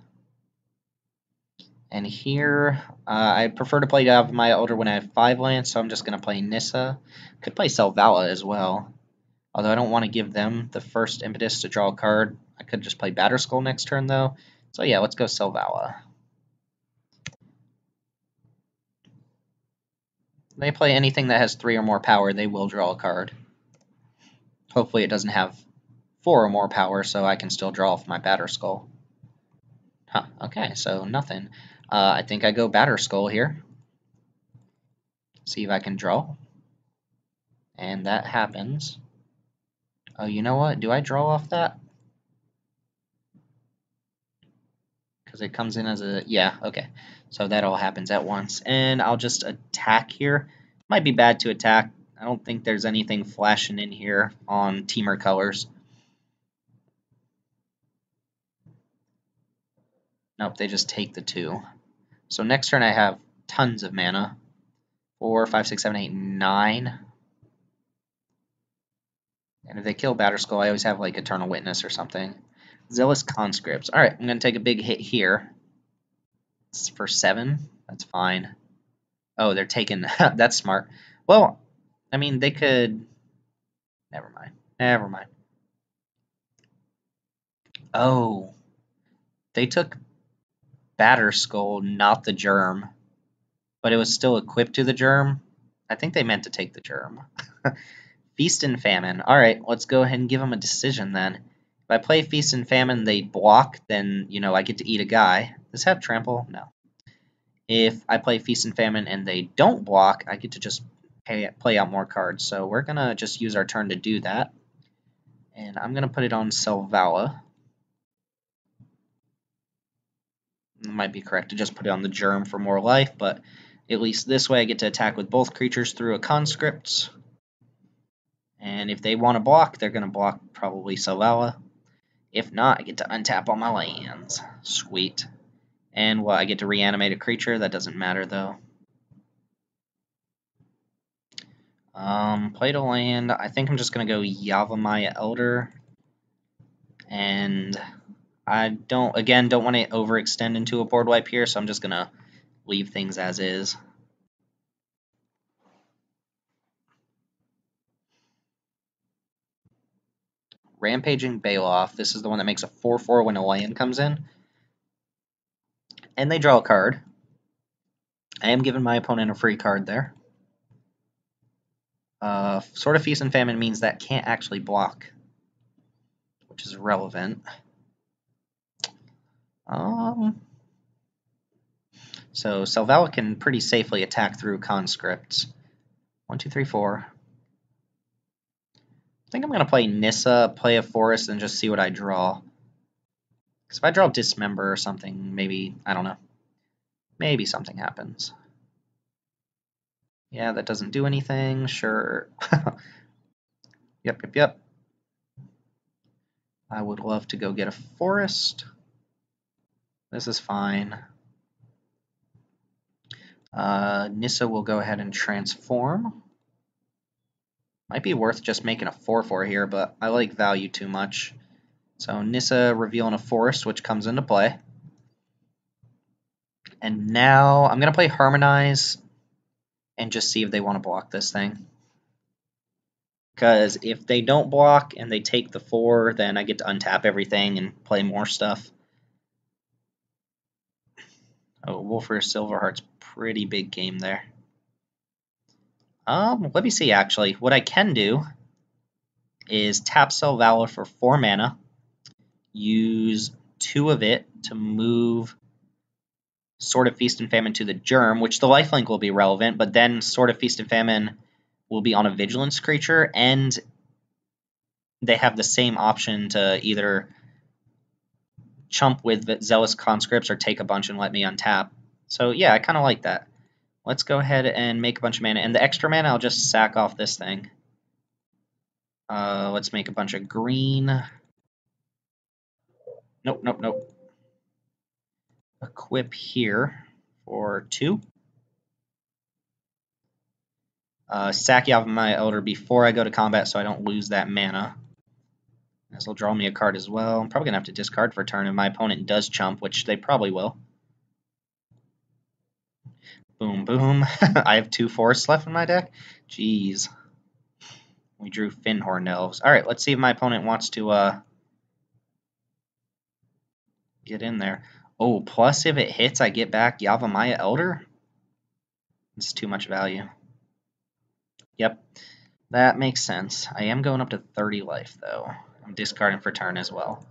And here, I prefer to play to have my Elder when I have 5 lands, so I'm just going to play Nissa. Could play Selvala as well. Although I don't want to give them the first impetus to draw a card. I could just play Batterskull next turn, though. So yeah, let's go Selvala. They play anything that has 3 or more power, they will draw a card. Hopefully it doesn't have 4 or more power, so I can still draw off my Batterskull. Huh, okay, so nothing. I think I go Batterskull here. See if I can draw. And that happens. Oh, you know what? Do I draw off that? Because it comes in as a... Yeah, okay. So that all happens at once. And I'll just attack here. Might be bad to attack. I don't think there's anything flashing in here on Temur colors. Nope, they just take the 2. So next turn I have tons of mana. 4, 5, 6, 7, 8, 9. And if they kill Batterskull, I always have like Eternal Witness or something. Zealous Conscripts. Alright, I'm going to take a big hit here. It's for 7. That's fine. Oh, they're taking... That's smart. Well, I mean, they could... Never mind. Never mind. Oh. They took Batterskull, not the Germ. But it was still equipped to the Germ. I think they meant to take the Germ. Feast and Famine. Alright, let's go ahead and give them a decision then. If I play Feast and Famine, they block, then, you know, I get to eat a guy. Does it have Trample? No. If I play Feast and Famine and they don't block, I get to just play out more cards. So we're going to just use our turn to do that. And I'm going to put it on Selvala. It might be correct to just put it on the Germ for more life, but at least this way I get to attack with both creatures through a Conscript. And if they want to block, they're going to block probably Selvala. If not, I get to untap all my lands. Sweet. And well, I get to reanimate a creature. That doesn't matter, though. Played a land. I think I'm just going to go Yavimaya Elder. And I don't want to overextend into a board wipe here, so I'm just going to leave things as is. Rampaging Baloth. This is the one that makes a 4/4 when a land comes in. and they draw a card. I am giving my opponent a free card there. Sword of Feast and Famine means that can't actually block, which is relevant. So Selvala can pretty safely attack through conscripts. 1, 2, 3, 4. I think I'm going to play Nissa, play a forest, and just see what I draw. Because if I draw Dismember or something, maybe, I don't know. Maybe something happens. Yeah, that doesn't do anything, sure. Yep. I would love to go get a forest. This is fine. Nissa will go ahead and transform. Might be worth just making a 4/4 here, but I like value too much. So Nissa revealing a forest, which comes into play. And now I'm going to play Harmonize and just see if they want to block this thing. Because if they don't block and they take the 4, then I get to untap everything and play more stuff. Oh, Wolfir Silverheart's pretty big game there. Let me see, actually. What I can do is tap Selvala for 4 mana, use 2 of it to move Sword of Feast and Famine to the Germ, which the lifelink will be relevant, but then Sword of Feast and Famine will be on a Vigilance creature, and they have the same option to either chump with Zealous Conscripts or take a bunch and let me untap. So yeah, I kind of like that. Let's go ahead and make a bunch of mana. And the extra mana, I'll just sack off this thing. Let's make a bunch of green. Nope. Equip here for 2. Sack Yavimaya Elder before I go to combat so I don't lose that mana. This will draw me a card as well. I'm probably going to have to discard for a turn if my opponent does chump, which they probably will. Boom. I have 2 forests left in my deck? Jeez. We drew Fyndhorn Elves. Alright, let's see if my opponent wants to get in there. Oh, plus if it hits, I get back Yavimaya Elder? It's too much value. Yep, that makes sense. I am going up to 30 life, though. I'm discarding for turn as well.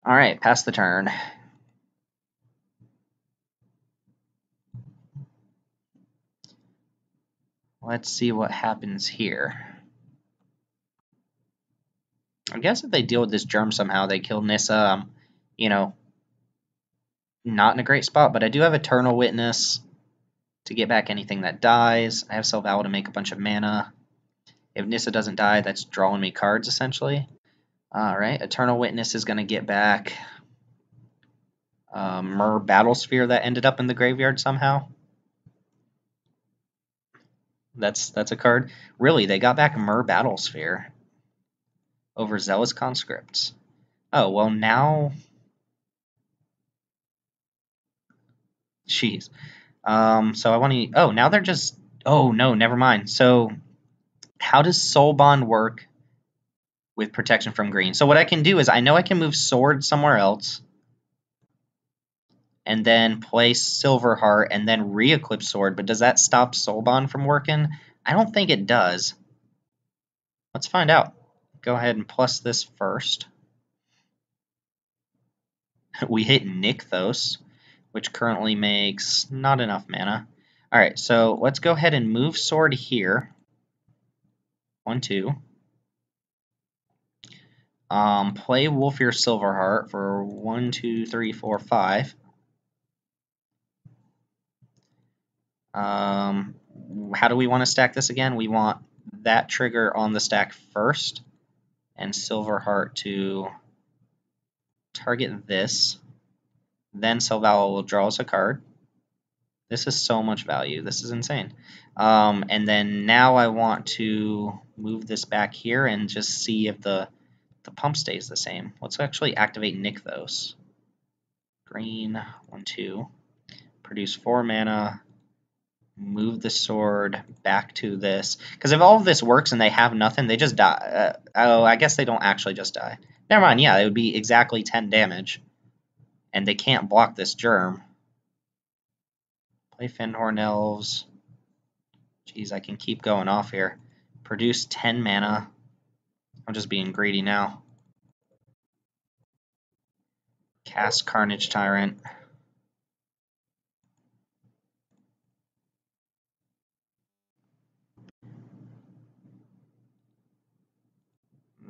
Alright, pass the turn. Let's see what happens here. I guess if they deal with this germ somehow, they kill Nissa, you know, not in a great spot, but I do have Eternal Witness to get back anything that dies. I have Selvala to make a bunch of mana. If Nissa doesn't die, that's drawing me cards, essentially. Alright, Eternal Witness is going to get back Myr Battlesphere that ended up in the graveyard somehow. That's a card. Really, they got back Myr Battlesphere over Zealous Conscripts. Oh, well now... Jeez. So I want to... Oh, now they're just... Oh, no, never mind. So how does Soul Bond work with protection from green? So what I can do is I know I can move Sword somewhere else and then play Silverheart and then re-equip Sword, but does that stop Soul Bond from working? I don't think it does. Let's find out. Go ahead and plus this first. We hit Nykthos, which currently makes not enough mana. Alright, so let's go ahead and move Sword here. 1, 2. Play Wolfir Silverheart for 1, 2, 3, 4, 5. How do we want to stack this again? We want that trigger on the stack first, and Silverheart to target this. Then Selvala will draw us a card. This is so much value. This is insane. And then now I want to move this back here and just see if the pump stays the same. Let's actually activate Nykthos. Green, 1, 2. Produce 4 mana. move the sword back to this. Because if all of this works and they have nothing, they just die. Oh, I guess they don't actually just die. Never mind, yeah, it would be exactly 10 damage. And they can't block this germ. Play Fyndhorn Elves. Jeez, I can keep going off here. Produce 10 mana. I'm just being greedy now. Cast Carnage Tyrant.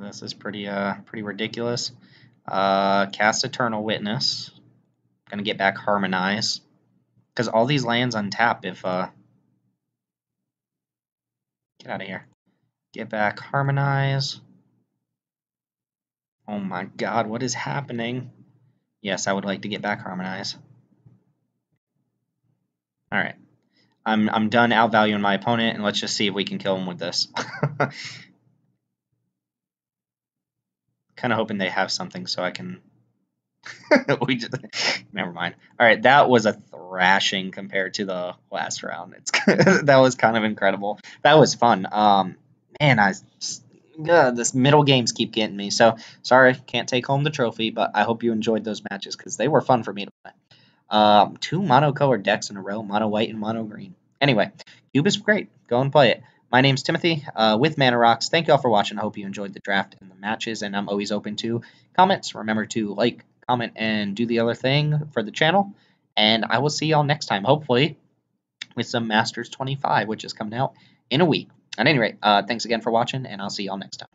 This is pretty ridiculous. Cast Eternal Witness. Gonna get back Harmonize. Because all these lands untap if get out of here. Get back Harmonize. Oh my god, what is happening? Yes, I would like to get back Harmonize. Alright. I'm done outvaluing my opponent, and let's just see if we can kill him with this. Kind of hoping they have something so I can... Never mind. Alright, that was a thrashing compared to the last round. That was kind of incredible. That was fun. Man, this middle games keep getting me. So, sorry, can't take home the trophy, but I hope you enjoyed those matches because they were fun for me to play. 2 monocolored decks in a row, mono white and mono green. Anyway, Cube is great. Go and play it. My name's Timothy with Mana Rocks. Thank you all for watching. I hope you enjoyed the draft and the matches, and I'm always open to comments. Remember to like, comment, and do the other thing for the channel. And I will see y'all next time, hopefully, with some Masters 25, which is coming out in a week. At any rate, thanks again for watching, and I'll see y'all next time.